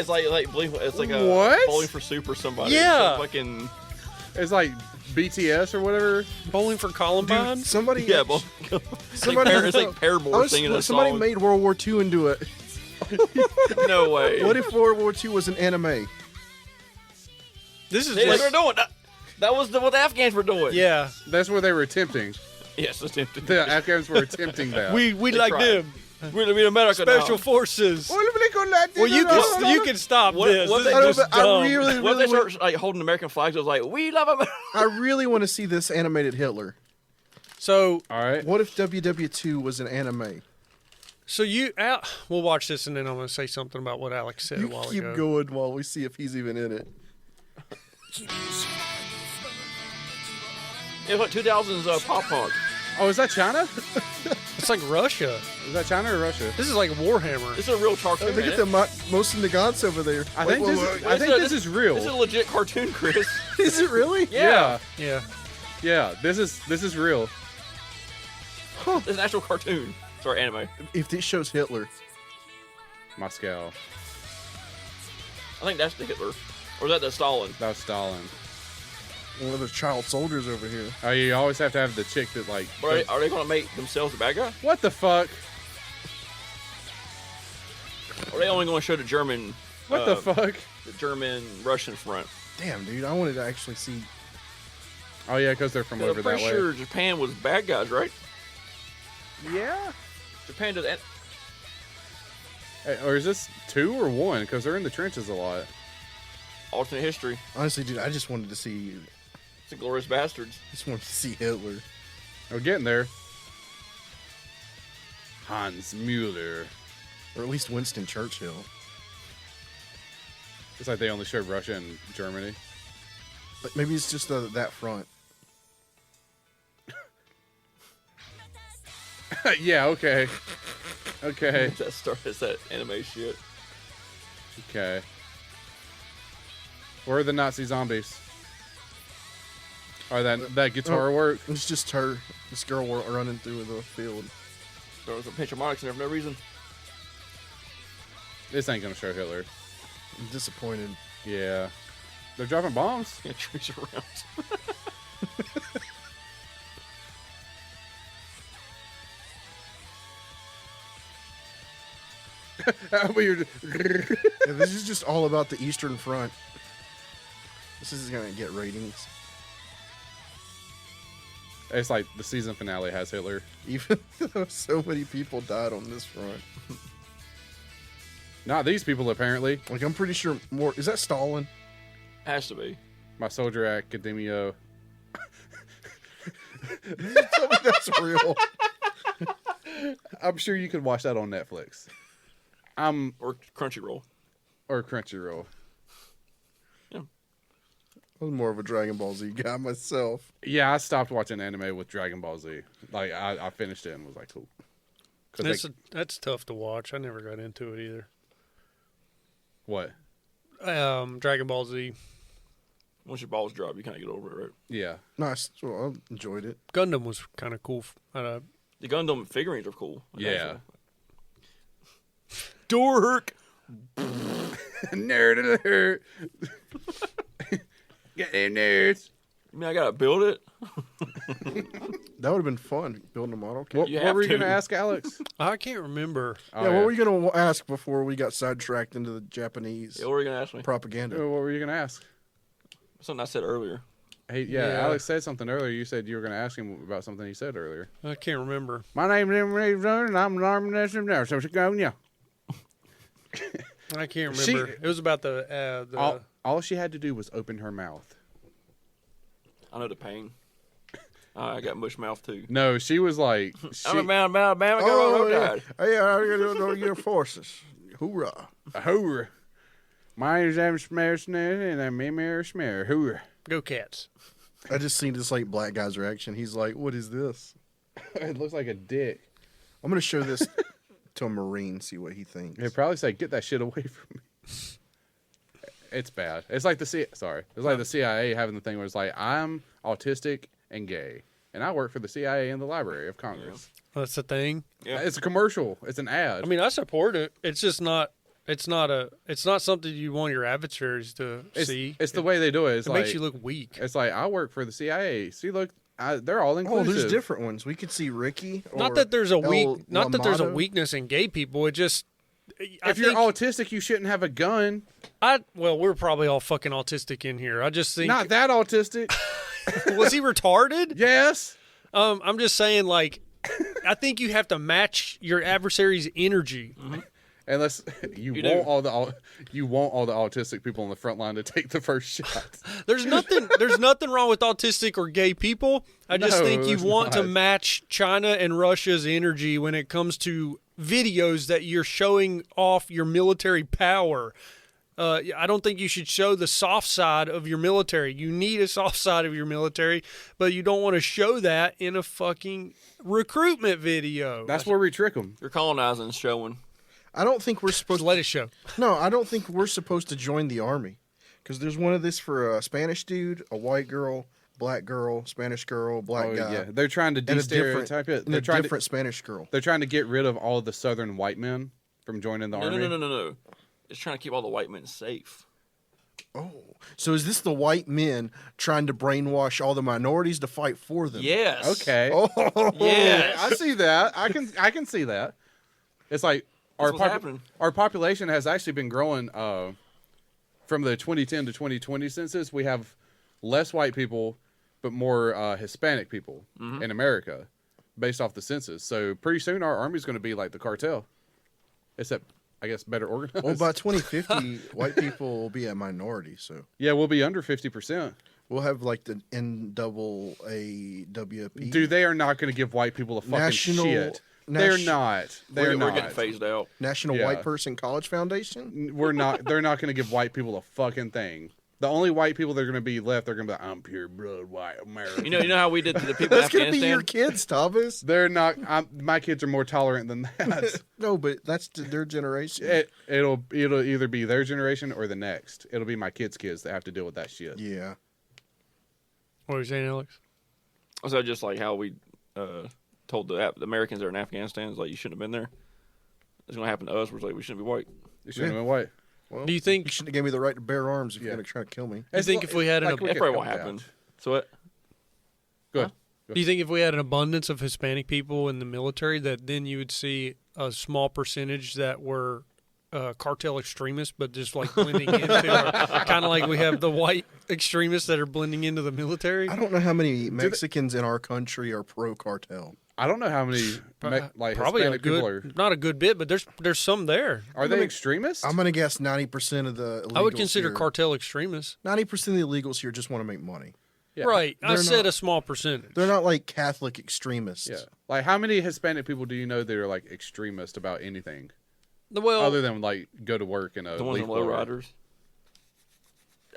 like it's like a What? Bowling for Soup or somebody. Yeah. Some fucking It's like BTS or whatever. Bowling for Columbine. Dude, somebody, yeah. somebody, It's like Paramore singing a somebody song. made World War II into it. No way. What if World War II was an anime? This is They like, were doing that was what the Afghans were doing. yeah. That's what they were attempting. Yes, attempted. The Afghans were attempting that. We They like tried. them. We're America Special now. forces. Well, Well, you can stop What- this. what This they- is just I dumb. really, What if they really, start like holding American flags? It was like, we love America. I really want to see this animated Hitler. So All right. What if WW2 was an anime? we'll watch this and then I'm going to say something about what Alex said a You while keep ago. going while we see if he's even in it. It's like 2000s pop punk. Oh, is that China? It's like Russia. Is that China or Russia? This is like Warhammer. This is a real cartoon. Look at the most of the gods over there. I think this is real. This is a legit cartoon, Chris. Is it really? Yeah. Yeah. Yeah. This is real. It's an actual cartoon. Sorry, anime. If this shows Hitler, Moscow. I think that's the Hitler. Or is that the Stalin? That was Stalin. one of those child soldiers over here. Oh, you always have to have the chick that like. But are they going to make themselves the bad guy? What the fuck? Or are they only going to show the German? What the fuck? The German Russian front. Damn, dude, I wanted to actually see. Oh yeah, because they're from I'm over that pretty way. sure Japan was bad guys, right? Yeah. Japan does. Hey, or is this 2 or 1? Because they're in the trenches a lot. Alternate history. Honestly, dude, I just wanted to see. It's the Glorious Bastards. Just wanted to see Hitler. We're getting there. Hans Mueller. Or at least Winston Churchill. It's like they only showed Russia and Germany. But maybe it's just that front. Yeah, okay. Okay. It's that anime shit. Okay. Where are the Nazi zombies? Or that guitar work? It's just her, this girl running through the field. There was a pinch of Monarchs there for no reason. This ain't gonna show Hitler. I'm disappointed. Yeah. They're dropping bombs. Yeah, trees around. Weird. Yeah, this is just all about the Eastern Front. This is gonna get ratings. It's like the season finale has Hitler. Even though so many people died on this front. Not these people, apparently. Like, I'm pretty sure more. Is that Stalin? Has to be. My Soldier Academia. Tell me that's real. I'm sure you could watch that on Netflix. Or Crunchyroll. Or Crunchyroll. I was more of a Dragon Ball Z guy myself. Yeah, I stopped watching anime with Dragon Ball Z. Like, I finished it and was like, cool. That's tough to watch. I never got into it either. What? Dragon Ball Z. Once your balls drop, you kind of get over it, right? Yeah. Nice. Well, I enjoyed it. Gundam was kind of cool. The Gundam figurines are cool. Yeah. Dork. Nerd alert. Get in nerds. I mean, I gotta build it. That would have been fun, building a model kit. What were you going to ask, Alex? I can't remember. Oh, Yeah, what were you going to ask before we got sidetracked into the Japanese Yeah, what were you gonna ask me? propaganda? What were you going to ask? Something I said earlier. Hey, yeah, Alex said something earlier. You said you were going to ask him about something he said earlier. I can't remember. My name is and I'm an army national. So she going, yeah. I can't remember. It was about the all she had to do was open her mouth. I know the pain. I got mush mouth too. No, she was like, I'm a man, go, yeah. Hey, I'm going to your forces. Hoorah. Hoorah. My name's Adam Smash and I'm Mary Smear. Hoorah. Go Cats. I just seen this like black guy's reaction. He's like, "What is this?" It looks like a dick. I'm gonna show this to a Marine, see what he thinks. He'd probably say, "Get that shit away from me." It's bad. It's like the CIA having the thing where it's like, I'm autistic and gay, and I work for the CIA in the Library of Congress. Well, that's the thing. Yeah. It's a commercial. It's an ad. I mean, I support it. It's just not. It's not something you want your adversaries to see. It's the way they do it. It makes you look weak. It's like, I work for the CIA. See, look, they're all inclusive. Oh, there's different ones. We could see Ricky. Not that there's a Lamado. weakness in gay people. It just If you're autistic, you shouldn't have a gun. Well, we're probably all fucking autistic in here. I just think Not that autistic. Was he retarded? Yes. I'm just saying, like, I think you have to match your adversary's energy. Mm-hmm. Unless you want all the autistic people on the front line to take the first shot. There's nothing wrong with autistic or gay people. I just think you want to match China and Russia's energy when it comes to videos that you're showing off your military power. I don't think you should show the soft side of your military. You need a soft side of your military, but you don't want to show that in a fucking recruitment video. That's where we trick them. You're colonizing and showing. I don't think we're supposed to let it show. No, I don't think we're supposed to join the army because there's one of this for a Spanish dude, a white girl, black girl, Spanish girl, black guy. Yeah, they're trying to de-stereotype it. They're trying different Spanish girl. They're trying to get rid of all the Southern white men from joining the army. No. It's trying to keep all the white men safe. Oh, so is this the white men trying to brainwash all the minorities to fight for them? Yes. Okay. Oh, yes. I see that. I can see that. It's like our population has actually been growing from the 2010 to 2020 census. We have less white people, but more Hispanic people in America, based off the census. So pretty soon our army's going to be like the cartel, except I guess better organized. Well, by 2050, white people will be a minority. So yeah, we'll be under 50%. We'll have like the NAAWP. Dude, they are not going to give white people a fucking shit. They're not. We're getting phased out. National White Person College Foundation? We're not. They're not going to give white people a fucking thing. The only white people that are going to be left, they're going to be like, I'm pure blood white American. You know how we did to the people in That's going to Afghanistan? be your kids, Thomas. They're not. My kids are more tolerant than that. No, but that's their generation. It'll either be their generation or the next. It'll be my kids' kids that have to deal with that shit. Yeah. What were you saying, Alex? So just like how we told the Americans that are in Afghanistan, it's like you shouldn't have been there. It's going to happen to us. We're like, we shouldn't be white. You shouldn't have been white. Well, do you think you shouldn't have gave me the right to bear arms if you're going to try to kill me? You think if we had that probably won't happen. So what? Good. Do you think if we had an abundance of Hispanic people in the military, that then you would see a small percentage that were cartel extremists, but just like blending into, kind of like we have the white extremists that are blending into the military? I don't know how many Mexicans in our country are pro-cartel. I don't know how many like probably Hispanic people are. Not a good bit, but there's some there. Are they extremists? I'm going to guess 90% of the illegals I would consider here, cartel extremists. 90% of the illegals here just want to make money. Yeah. Right. I They're said not- a small percentage. They're not like Catholic extremists. Yeah. Like, how many Hispanic people do you know that are like extremist about anything Well, other than like go to work in a The ones leaf in low blower? riders.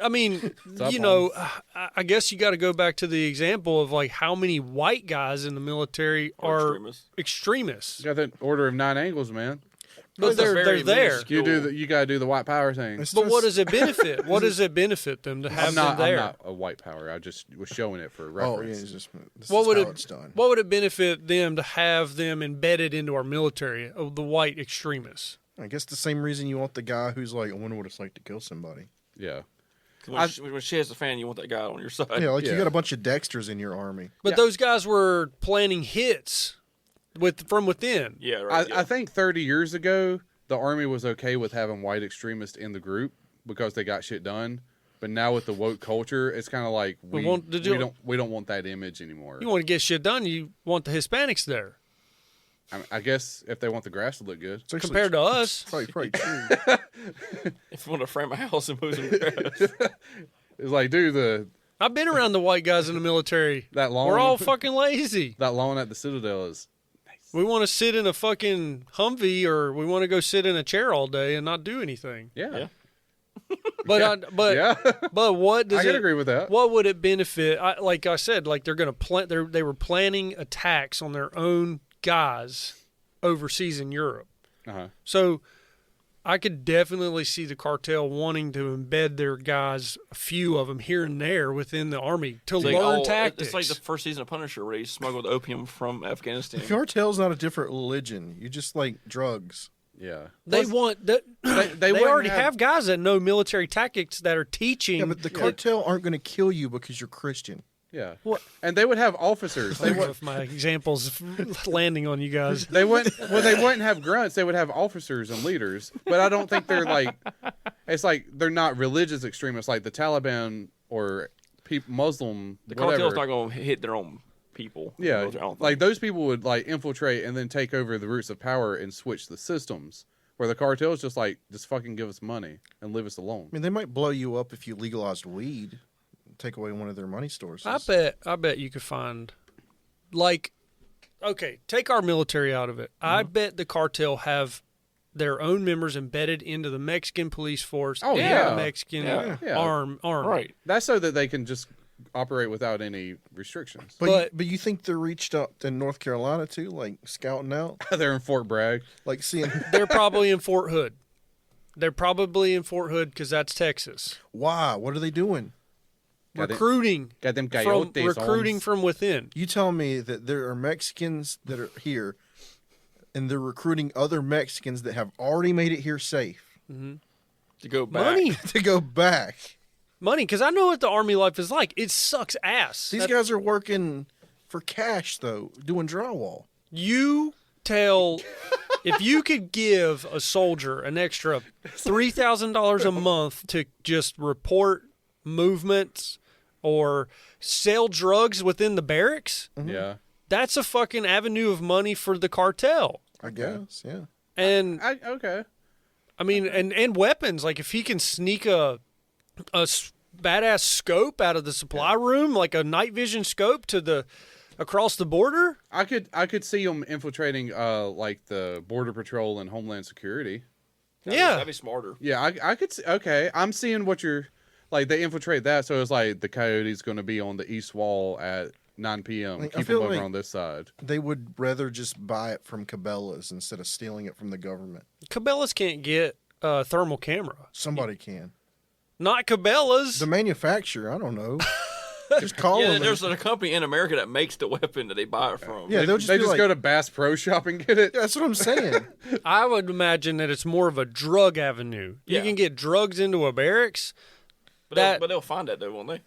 I mean, up, you know, I guess you got to go back to the example of like how many white guys in the military are extremists. You got that order of 9 angles, man. But they're there. You gotta do the white power thing. But what does it benefit? What does it benefit them to have them there? I'm not a white power. I just was showing it for Oh, reference. yeah, it's just, this What is would how it? it's done. What would it benefit them to have them embedded into our military of the white extremists? I guess the same reason you want the guy who's like, I wonder what it's like to kill somebody. Yeah. When she has a fan, you want that guy on your side. Yeah, like you got a bunch of Dexters in your army. But those guys were planning hits from within. Yeah, right. I think 30 years ago, the Army was okay with having white extremists in the group because they got shit done. But now with the woke culture, it's kind of like we don't want that image anymore. You want to get shit done, you want the Hispanics there. I guess if they want the grass to look good. Compared to us. Probably true. If you want to frame a house and move some grass. It's like, dude, I've been around the white guys in the military. that lawn, We're all fucking lazy. that lawn at the Citadel is We want to sit in a fucking Humvee or we want to go sit in a chair all day and not do anything. yeah. But but what does I can agree with that. What would it benefit? Like I said, like they're going to they were planning attacks on their own guys overseas in Europe. Uh-huh. So I could definitely see the cartel wanting to embed their guys, a few of them here and there within the army to learn tactics. It's like the first season of Punisher where he smuggled opium from Afghanistan. The cartel's not a different religion. You just like drugs. Yeah. They want that. They wouldn't already have guys that know military tactics that are teaching. Yeah, but the cartel aren't going to kill you because you're Christian. Yeah. What? And they would have officers. I don't know if my examples landing on you guys. They wouldn't have grunts. They would have officers and leaders. But I don't think they're like. It's like they're not religious extremists like the Taliban or Muslim. The whatever. cartel's not going to hit their own people. Yeah, I don't think. like those people would like infiltrate and then take over the roots of power and switch the systems. Where the cartel is just like, just fucking give us money and leave us alone. I mean, they might blow you up if you legalized weed. Take away one of their money sources. I bet you could find, like, okay, take our military out of it. Mm-hmm. I bet the cartel have their own members embedded into the Mexican police force. Oh, and yeah. the Mexican Yeah. army. Right. That's so that they can just operate without any restrictions. But you think they're reached up in North Carolina too, like scouting out, They're in Fort Bragg. like seeing They're probably in Fort Hood. They're probably in Fort Hood because that's Texas. why? What are they doing? Recruiting. Got them From coyotes. recruiting from within. You tell me that there are Mexicans that are here, and they're recruiting other Mexicans that have already made it here safe To go back. Money. to go back. Money, because I know what the army life is like. It sucks ass. These guys are working for cash though, doing drywall. You tell if you could give a soldier an extra $3,000 a month to just report movements or sell drugs within the barracks, Yeah. that's a fucking avenue of money for the cartel. I guess, yeah. And Okay. I mean, and weapons. Like if he can sneak a badass scope out of the supply room, like a night vision scope across the border. I could see them infiltrating like the Border Patrol and Homeland Security. That'd be smarter. Yeah, I could see. Okay, I'm seeing what you're like. They infiltrate that, so it's like the coyote's going to be on the east wall at 9 p.m. Like, I Keep feel them over like- on this side. They would rather just buy it from Cabela's instead of stealing it from the government. Cabela's can't get a thermal camera. Somebody can. Not Cabela's. The manufacturer, I don't know. Just call Yeah, them. there's a company in America that makes the weapon that they buy it from. Yeah, they'll They just be like, go to Bass Pro Shop and get it. That's what I'm saying. I would imagine that it's more of a drug avenue. You Yeah. can get drugs into a barracks. But they'll find that though, won't they?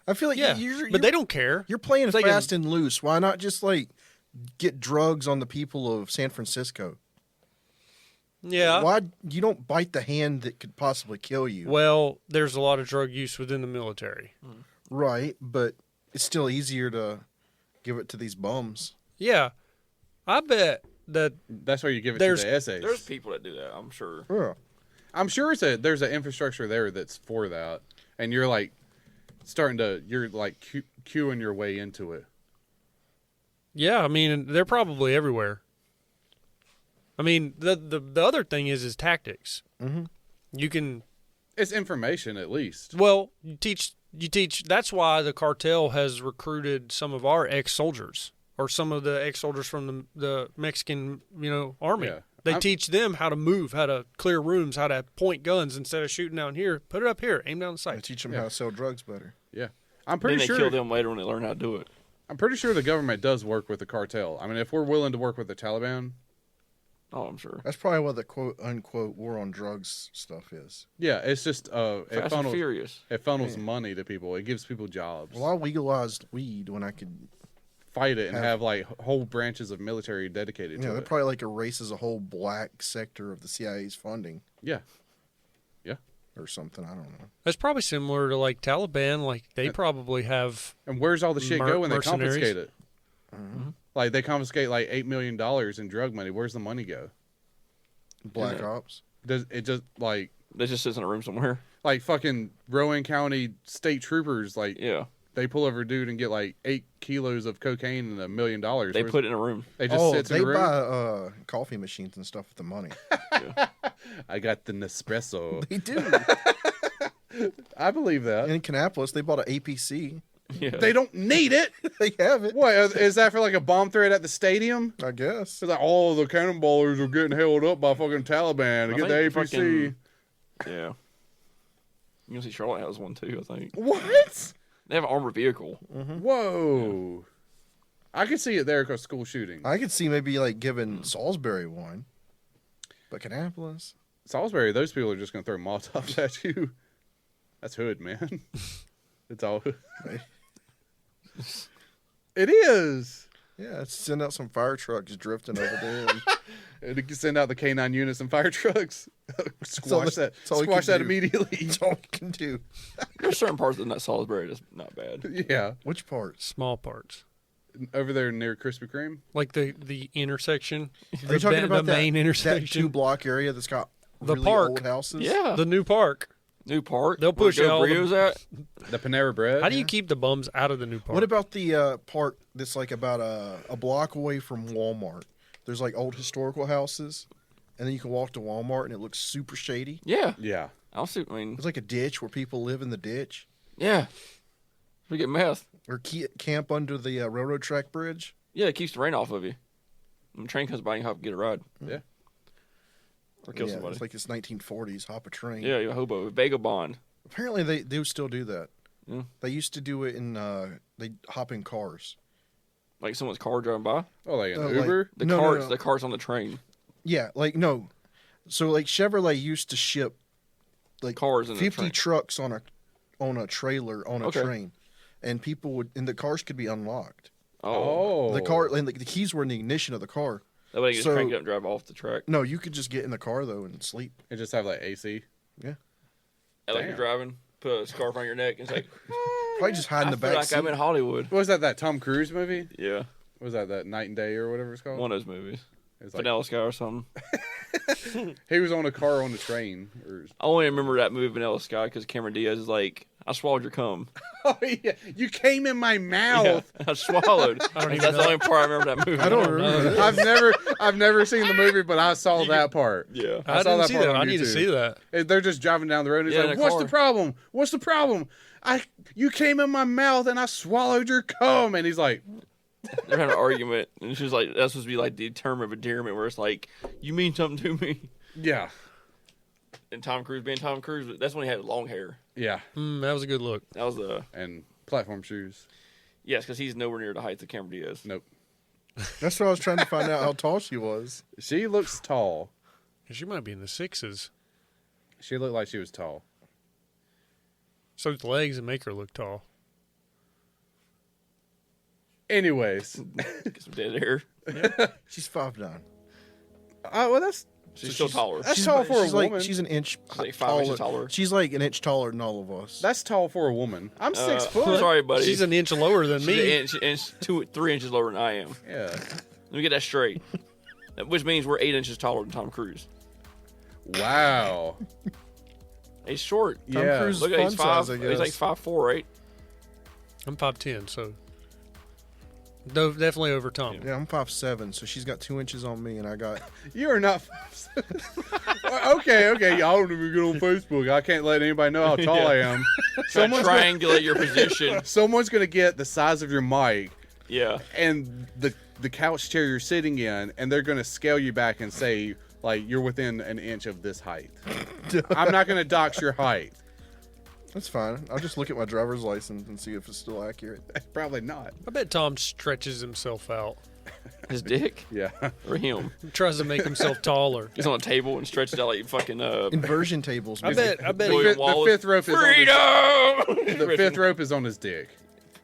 I feel like Yeah, but they don't care. You're playing They can- fast and loose. Why not just like get drugs on the people of San Francisco? Yeah. Why you don't bite the hand that could possibly kill you? Well, there's a lot of drug use within the military. Right, but it's still easier to give it to these bums. Yeah. I bet that That's where you give it There's- to the essays. There's people that do that, I'm sure. Yeah. I'm sure there's an infrastructure there that's for that, and you're like you're like queuing your way into it. yeah, I mean, they're probably everywhere. I mean, the other thing is tactics. Mm-hmm. You can It's information at least. well, you teach that's why the cartel has recruited some of our ex-soldiers or some of the ex-soldiers from the Mexican, army. Yeah. They teach them how to move, how to clear rooms, how to point guns instead of shooting down here. Put it up here, aim down the I sight. teach them how to sell drugs better. Yeah, I'm Then pretty they sure. kill them later when they learn how to do it. I'm pretty sure the government does work with the cartel. I mean, if we're willing to work with the Taliban, Oh, I'm sure. That's probably what the quote unquote war on drugs stuff is. yeah, it's just Fast and funnels Furious. money to people. It gives people jobs. Well, I legalized weed when I could. Fight it and have like whole branches of military dedicated Yeah, to that it. probably like erases a whole black sector of the CIA's funding. Yeah, yeah. or something. I don't know. That's probably similar to like Taliban. Like they probably have. And where's all the shit go when they mercenaries. confiscate it? Like they confiscate like $8 million in drug money. Where's the money go? Black Ops. Does it just like That just sits in a room somewhere. like fucking Rowan County state troopers? Like Yeah. they pull over a dude and get like 8 kilos of cocaine and $1 million. They put it in a room. They just sits they in a room. buy coffee machines and stuff with the money. I got the Nespresso. They do. I believe that. In Kannapolis, they bought an APC. Yeah. They don't need it. They have it. What is that for? Like a bomb threat at the stadium? I guess. It's like all the cannonballers are getting held up by fucking Taliban to I get the think APC. Yeah. You can see Charlotte has one too, I think. What? They have an armored vehicle. Whoa. I could see it there because school shooting. I could see maybe like giving Salisbury one, but Kannapolis. Salisbury, those people are just going to throw Molotovs at you. That's hood, man. It's all hood. It is. Yeah, send out some fire trucks drifting over there. And you can send out the K9 units and fire trucks. Squash that. that's all we Squash can that do. immediately. That's all we can do. There's certain parts of that Salisbury that's not bad. Yeah. Which parts? Small parts. Over there near Krispy Kreme. Like the intersection. Are you talking about the main that intersection? 2-block area that's got The really park. old houses? Yeah. The new park. New park. They'll push Where all the- Burritos at. The Panera Bread. How do you keep the bums out of the new park? What about the park that's like about a block away from Walmart? There's like old historical houses, and then you can walk to Walmart, and it looks super shady. Yeah. Yeah. I'll see. I mean, It's like a ditch where people live in the ditch, yeah. We get meth. or camp under the railroad track bridge. Yeah, it keeps the rain off of you. When the train comes by, you have to get a ride. Yeah. Or kill somebody. It's like it's 1940s. Hop a train. Yeah, you're a hobo. Vagabond. Apparently, they do still do that. Yeah. They used to do it in. They hop in cars. Like someone's car driving by. Oh, like an Like- Uber? The No, carts, no. the carts on the train. Yeah, like no. So like Chevrolet used to ship like Cars in the 50 train. trucks on a trailer on a Okay. train, and people would and the cars could be unlocked. Oh. The car and the keys were in the ignition of the car. That way you just So- crank it up and drive off the track. No, you could just get in the car though and sleep. And just have like AC. And like you're driving, put a scarf on your neck, and it's like, Probably just hide in I the feel back like seat. I'm in Hollywood. What was that Tom Cruise movie? Yeah. What was that Night and Day or whatever it's called? One of those movies. It was like, Vanilla Sky or something. he was on a car on the train. Or... I only remember that movie Vanilla Sky because Cameron Diaz is like, I swallowed your cum. Oh, yeah. You came in my mouth. Yeah, I swallowed. That's the only part I remember that movie. I don't remember. I've never seen the movie, but I saw that part. Yeah. I saw didn't that see part that. on I need to YouTube. see that. They're just driving down the road and he's Yeah, like, in a "What's car. the problem? What's the problem? You came in my mouth and I swallowed your cum." And he's like, They're having an argument, and she's like, that's supposed to be like the term of endearment where it's like, you mean something to me. "Yeah, And Tom Cruise being Tom Cruise, that's when he had long hair. yeah," That was a good look. That was the, and platform shoes. yes, because he's nowhere near the height of Cameron Diaz. Nope. That's what I was trying to find out how tall she was. She looks tall. She might be in the 6s. She looked like she was tall. So the legs that make her look tall. Anyways, Get some dead hair. She's 5'9". well, that's She's still taller. That's tall for a she's like, woman. She's an inch like 5 inches taller. She's like an inch taller than all of us. That's tall for a woman. I'm 6 foot. Sorry, buddy. She's an inch lower than She's me. an inch, 3 inches lower than I am. Yeah. Let me get that straight. Which means we're 8 inches taller than Tom Cruise. Wow. He's short. Tom Yeah. Cruise is Look at fun he's 5. size, I He's guess. like 5'4", right? I'm 5'10", so definitely over Tom. Yeah, I'm 5'7", so she's got 2 inches on me, and I got. You are not. okay. Y'all don't even get on Facebook. I can't let anybody know how tall I am. Trying to triangulate your position. Someone's gonna get the size of your mic Yeah. and the couch chair you're sitting in, and they're gonna scale you back and say like you're within an inch of this height. I'm not gonna dox your height. That's fine. I'll just look at my driver's license and see if it's still accurate. Probably not. I bet Tom stretches himself out. His dick? Yeah. Or him? He tries to make himself taller. He's on a table and stretches out like fucking Inversion tables. I man. bet William The Wallace. fifth rope is on Freedom! the fifth rope is on his dick.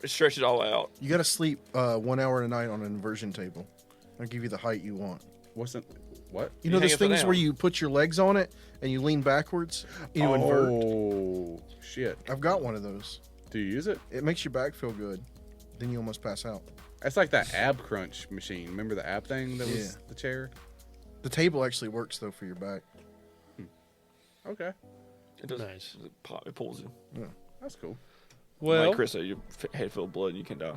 Stretch it all out. You got to sleep 1 hour a night on an inversion table. I'll give you the height you want. What? You know hang those upside things down. where you put your legs on it and you lean backwards? You invert. Oh, shit. I've got one of those. Do you use it? It makes your back feel good. Then you almost pass out. It's like that ab crunch machine. Remember the ab thing that was Yeah. the chair? The table actually works though for your back. Okay. It does. Nice. It pulls you. That's cool. Well, Like Chris said, your head full of blood and you can die.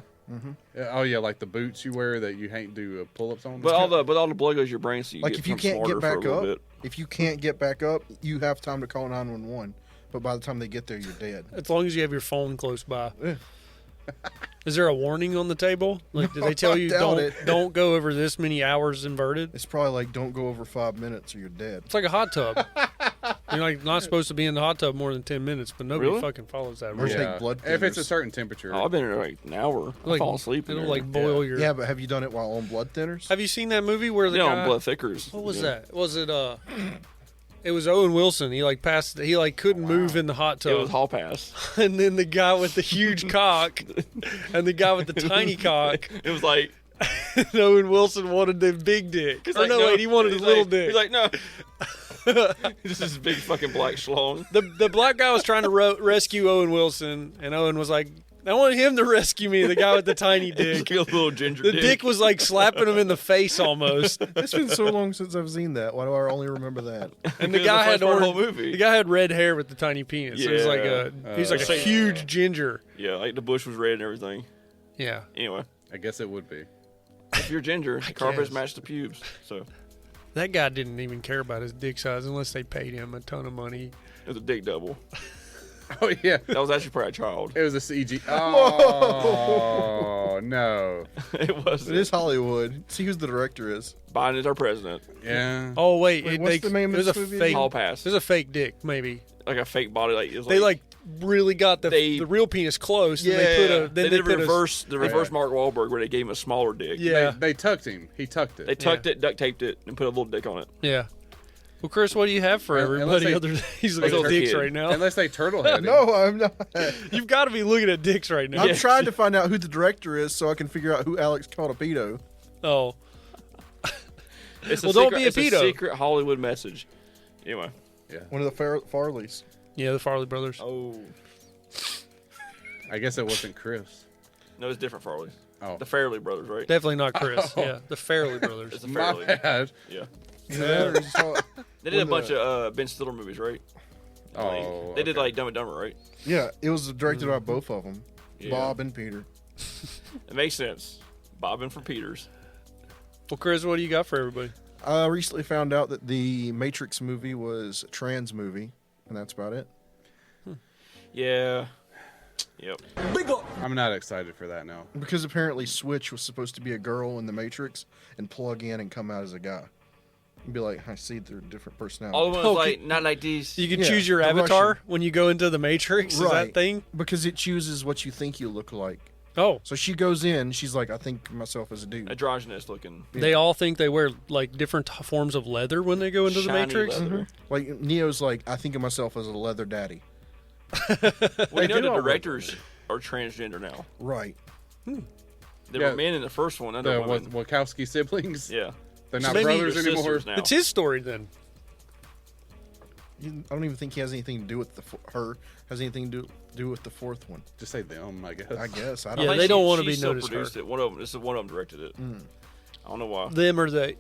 Yeah, oh, yeah, like the boots you wear that you can't do pull-ups on? But all the blood goes to your brain, so you Like get if you become can't get smarter back for a little up, bit. if you can't get back up, you have time to call 911. But by the time they get there, you're dead. as long as you have your phone close by. Yeah. Is there a warning on the table? Like, did they tell you doubt it. don't go over this many hours inverted? It's probably like don't go over 5 minutes or you're dead. It's like a hot tub. You're like not supposed to be in the hot tub more than 10 minutes, but nobody Really? fucking follows that Or rule. take blood If it's a thinners. certain temperature. Oh, I've been in there like an hour. I Like, fall asleep. in It'll there. like boil your. Yeah, but have you done it while on blood thinners? Have you seen that movie where the yeah, guy? on blood thickers. What was Yeah. that? Was it It was Owen Wilson. He like passed. He like couldn't move in the hot It was tub, hall pass. and then the guy with the huge cock, and the guy with the tiny cock. It was like And Owen Wilson wanted the big dick. he's Or like, no, wait, he wanted he's the little like- dick. He's like, no. This is big fucking black schlong. The black guy was trying to rescue Owen Wilson, and Owen was like, I want him to rescue me, the guy with the tiny Just dick. a little ginger The dick was like slapping him in the face almost. It's been so long since I've seen that. Why do I only remember that? And the It was guy the had first part of the orange, whole movie. the guy had red hair with the tiny penis. It was like he was like a Same. huge ginger. Yeah, like the bush was red and everything. Yeah. Anyway, I guess it would be. if you're ginger, the carpets guess. match the pubes. So That guy didn't even care about his dick size unless they paid him a ton of money. it was a dick double. Oh, yeah. That was actually probably a child. It was a CG. Oh, no. It was. It is Hollywood. See who the director is. Biden is our president. Yeah. Oh wait, Wait, what's the name of it was this a movie fake. again? Hall pass. It was a fake dick, maybe. Like a fake body. Like it was They like really got the They- real penis close. Yeah, and they put a then they they did put reverse a, the reverse Mark Wahlberg where they gave him a smaller dick. yeah, They tucked him. He tucked it. They tucked it, duct taped it, and put a little dick on it. yeah. Well, Chris, what do you have for Unless everybody they- other than these Unless little they're dicks kid. right now? Unless they turtle headed. No, I'm not. You've got to be looking at dicks right now. I'm trying to find out who the director is so I can figure out who Alex called a pedo. Oh, It's Well, a don't secret, be a it's pedo. a secret Hollywood message. Anyway. One of the Farleys. yeah, the Farley brothers. Oh. I guess it wasn't Chris. No, it's different Farley. Oh. The Fairley brothers, right? Definitely not Chris. Yeah, the Fairley brothers. It's the My Fairley. bad. Yeah. Yeah. They did a bunch of Ben Stiller movies, right? Like, Oh, they did okay. like Dumb and Dumber, right? Yeah, it was directed by both of them, Yeah. Bob and Peter. It makes sense. Bobbing for Peters. Well, Chris, what do you got for everybody? I recently found out that the Matrix movie was a trans movie, and that's about it. Yeah. Yep. I'm not excited for that now. Because apparently Switch was supposed to be a girl in the Matrix and plug in and come out as a guy. And be like, I see they're different personalities. All the ones Okay. like not like these. You can Yeah, choose your the avatar Russian. when you go into the Matrix. Is that Right. thing? Because it chooses what you think you look like. Oh, So she goes in, she's like, I think myself as a dude. Androgynous looking. they all think they wear like different forms of leather when they go into the Shiny Matrix. leather. Like Neo's like, I think of myself as a leather daddy. Well, you know do the all work directors are transgender now. Right. There Yeah. were men in the first one, and The they're women. Wachowski siblings. Yeah. They're not maybe brothers They're anymore. sisters now. It's his story then. I don't even think he has anything to do with her. Has anything to do with the fourth one. Just say them, I guess. I guess. I Yeah, don't I think they don't wanna she be still noticed produced her. it. One of them. This is one of them directed it. I don't know why. Them or they.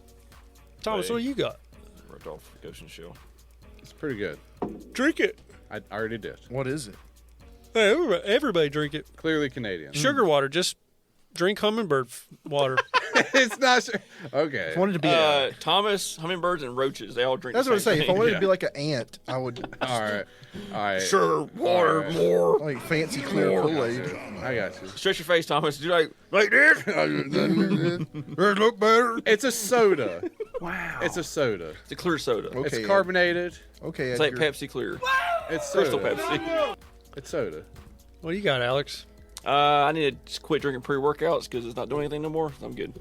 Thomas, They. what do you got? Ripped off Ghost in the Shell. It's pretty good. Drink it. I already did. What is it? Hey, everybody drink it. Clearly Canadian. Sugar water. Just drink hummingbird water. It's not sure. Okay. If I wanted to be Thomas, hummingbirds, and roaches. They all drink. that's the what I'm same saying. If I thing. wanted Yeah. to be like an ant, I would All right. All right. Sure, water, Alright. more. like fancy clear Kool-Aid. I got you. Stretch your face, Thomas. Do like this. It look better. It's a soda. Wow. It's a soda. It's a clear soda. Okay, It's carbonated. Okay, It's like Edgar. Pepsi Clear. It's soda. Crystal Pepsi. It's soda. What do you got, Alex? I need to quit drinking pre-workouts because it's not doing anything no more. I'm good.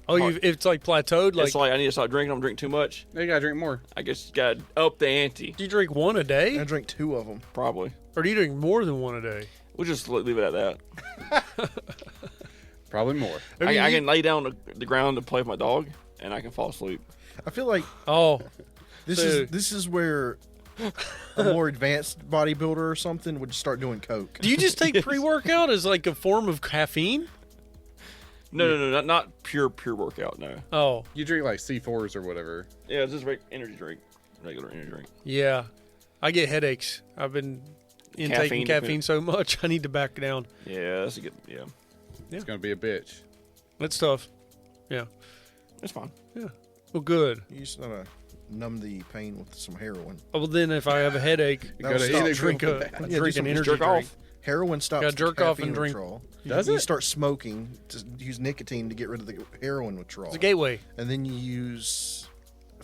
Oh, it's like plateaued. Like, It's like I need to stop drinking. I'm drinking too much. You gotta drink more. I guess got to up the ante. do you drink one a day, I drank 2 of them. Probably. or do you drink more than one a day? We'll just leave it at that. Probably more. I mean, I you- can lay down on the ground to play with my dog, and I can fall asleep. I feel like Oh, this is where a more advanced bodybuilder or something would start doing coke. do you just take pre-workout as like a form of caffeine? No, not pure workout. No. Oh, You drink like C4s or whatever. Yeah, it's just energy drink, regular energy drink. yeah. I get headaches. I've been intaking caffeine so much, I need to back down. Yeah, that's a good. Yeah, It's gonna be a bitch. That's tough. Yeah. it's fine. Yeah. Well, good. You just gotta numb the pain with some heroin. Oh, well, then if I have a headache, You go to stop anything drink real a bad. Yeah, drink do an some- energy jerk drink. off. Heroin stops Gotta jerk off and caffeine drink. withdrawal. Does You it? start smoking to use nicotine to get rid of the heroin withdrawal. It's a gateway. And then you use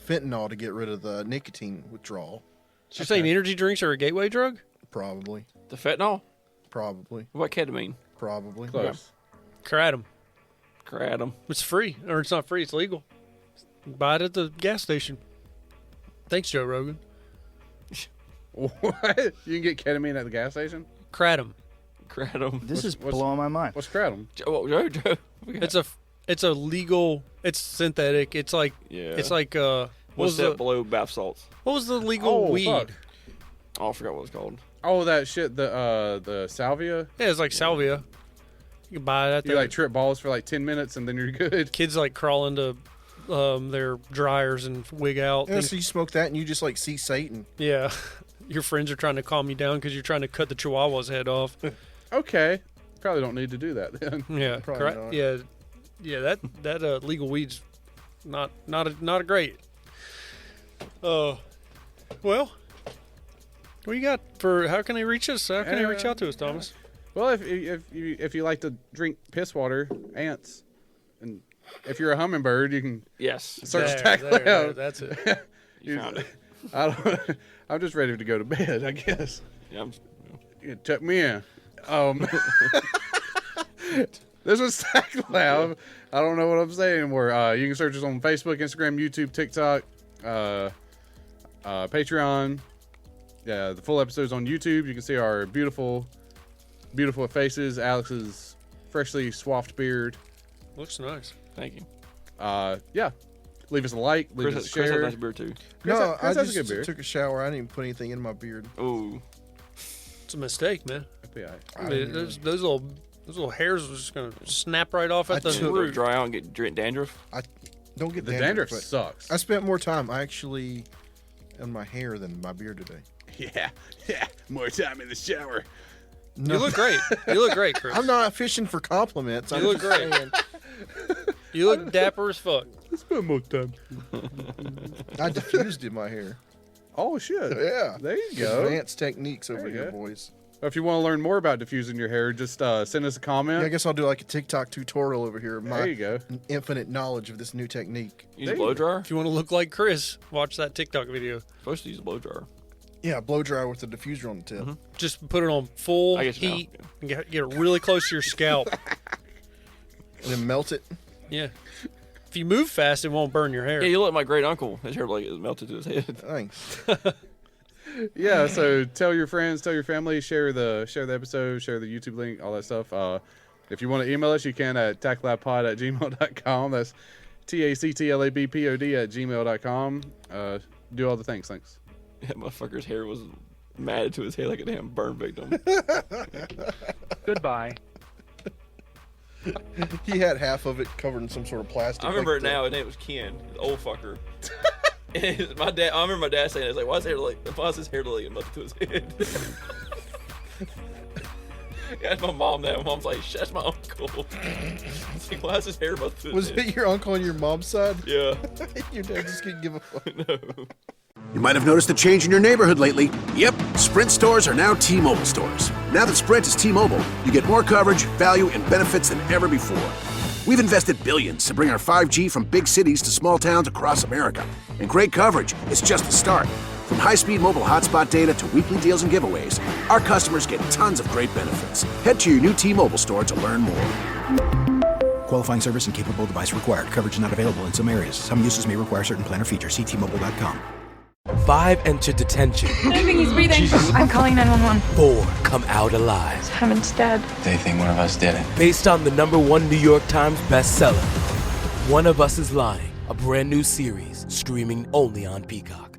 fentanyl to get rid of the nicotine withdrawal. So you're saying energy drinks are a gateway drug? Probably. The fentanyl. Probably. What about ketamine? Probably. Close. Kratom. Kratom. It's free, or it's not free. It's legal. Buy it at the gas station. Thanks, Joe Rogan. What? You can get ketamine at the gas station? Kratom. Kratom. This is what's- blowing my mind. What's kratom? Joe. It's a legal. It's synthetic. It's like Yeah. It's like what What's was that the below bath salts? what was the legal Oh, weed? fuck. Oh, I forgot what it's called. Oh, that shit. The salvia. Yeah, it's like salvia. You can buy it at You the like trip balls for like 10 minutes and then you're good. kids like crawl into their dryers and wig out. Yeah, so you smoke that and you just like see Satan. Yeah. Your friends are trying to calm you down because you're trying to cut the chihuahua's head off. Okay. Probably don't need to do that then. Yeah, Probably correct. not. Yeah. That legal weed's not a great. Well, what you got for? How can they reach us? How can they reach out to us, Thomas? Well, if you like to drink piss water, ants, and if you're a hummingbird, you can Yes. search There, Tack there, Lab. that's it. You found it. I'm just ready to go to bed, I guess. Yeah. You tuck me in. This was Tack Lab. I don't know what I'm saying anymore. You can search us on Facebook, Instagram, YouTube, TikTok, Patreon. Yeah, the full episode's on YouTube. You can see our beautiful faces, Alex's freshly swaffed beard. Looks nice. Thank you. Yeah. Leave us a like, leave us a Chris has a share. nice beard too. No, Chris I has a just good beard. took a shower. I didn't even put anything in my beard. Ooh. It's a mistake, man. Yeah. Those little hairs was just gonna snap right off at the took- root. Dry out and get dandruff. I don't get The dandruff. dandruff but sucks. I spent more time actually on my hair than my beard today. Yeah. More time in the shower. No, You look great. You look great, Chris. I'm not fishing for compliments. You I'm look just great. saying, You look dapper as fuck. Spend more time. I diffused in my hair. Oh shit. Yeah. There you go. Advanced techniques over There you here, go. boys. If you want to learn more about diffusing your hair, just send us a comment. Yeah, I guess I'll do like a TikTok tutorial over here. There you go. Infinite knowledge of this new technique. Use There a you blow go. dryer. If you want to look like Chris, watch that TikTok video. Supposed to use a blow dryer. Yeah, blow dry with the diffuser on the tip. Just put it on full I get you now. heat and get it really close to your scalp. And then melt it. Yeah. If you move fast, it won't burn your hair. Yeah, you look like my great uncle. His hair like it melted to his head. Thanks. Yeah, so tell your friends, tell your family, share the episode, share the YouTube link, all that stuff. If you want to email us, you can at tacklabpod@gmail.com. That's TACTLABPOD@gmail.com. Do all the things. Thanks. That motherfucker's hair was matted to his head like a damn burn victim. Goodbye. He had half of it covered in some sort of plastic. I remember like it now. His name was Ken, the old fucker. And my dad. I remember my dad saying, "It's like, why's his hair like melted to his head?" Yeah, that's my mom. That my mom's like, "That's my uncle." It's like, why's his hair melted to his Was head? it your uncle on your mom's side? Yeah. Your dad just couldn't give a fuck. No. You might have noticed a change in your neighborhood lately. Yep, Sprint stores are now T-Mobile stores. Now that Sprint is T-Mobile, you get more coverage, value, and benefits than ever before. We've invested billions to bring our 5G from big cities to small towns across America. And great coverage is just the start. From high-speed mobile hotspot data to weekly deals and giveaways, our customers get tons of great benefits. Head to your new T-Mobile store to learn more. Qualifying service and capable device required. Coverage not available in some areas. Some uses may require certain plan or features. See T-Mobile.com. 5 enter detention. I think he's breathing. I'm calling 911. 4 come out alive. Heaven's dead. They think one of us did it. Based on the #1 New York Times bestseller, One of Us is Lying. a brand new series streaming only on Peacock.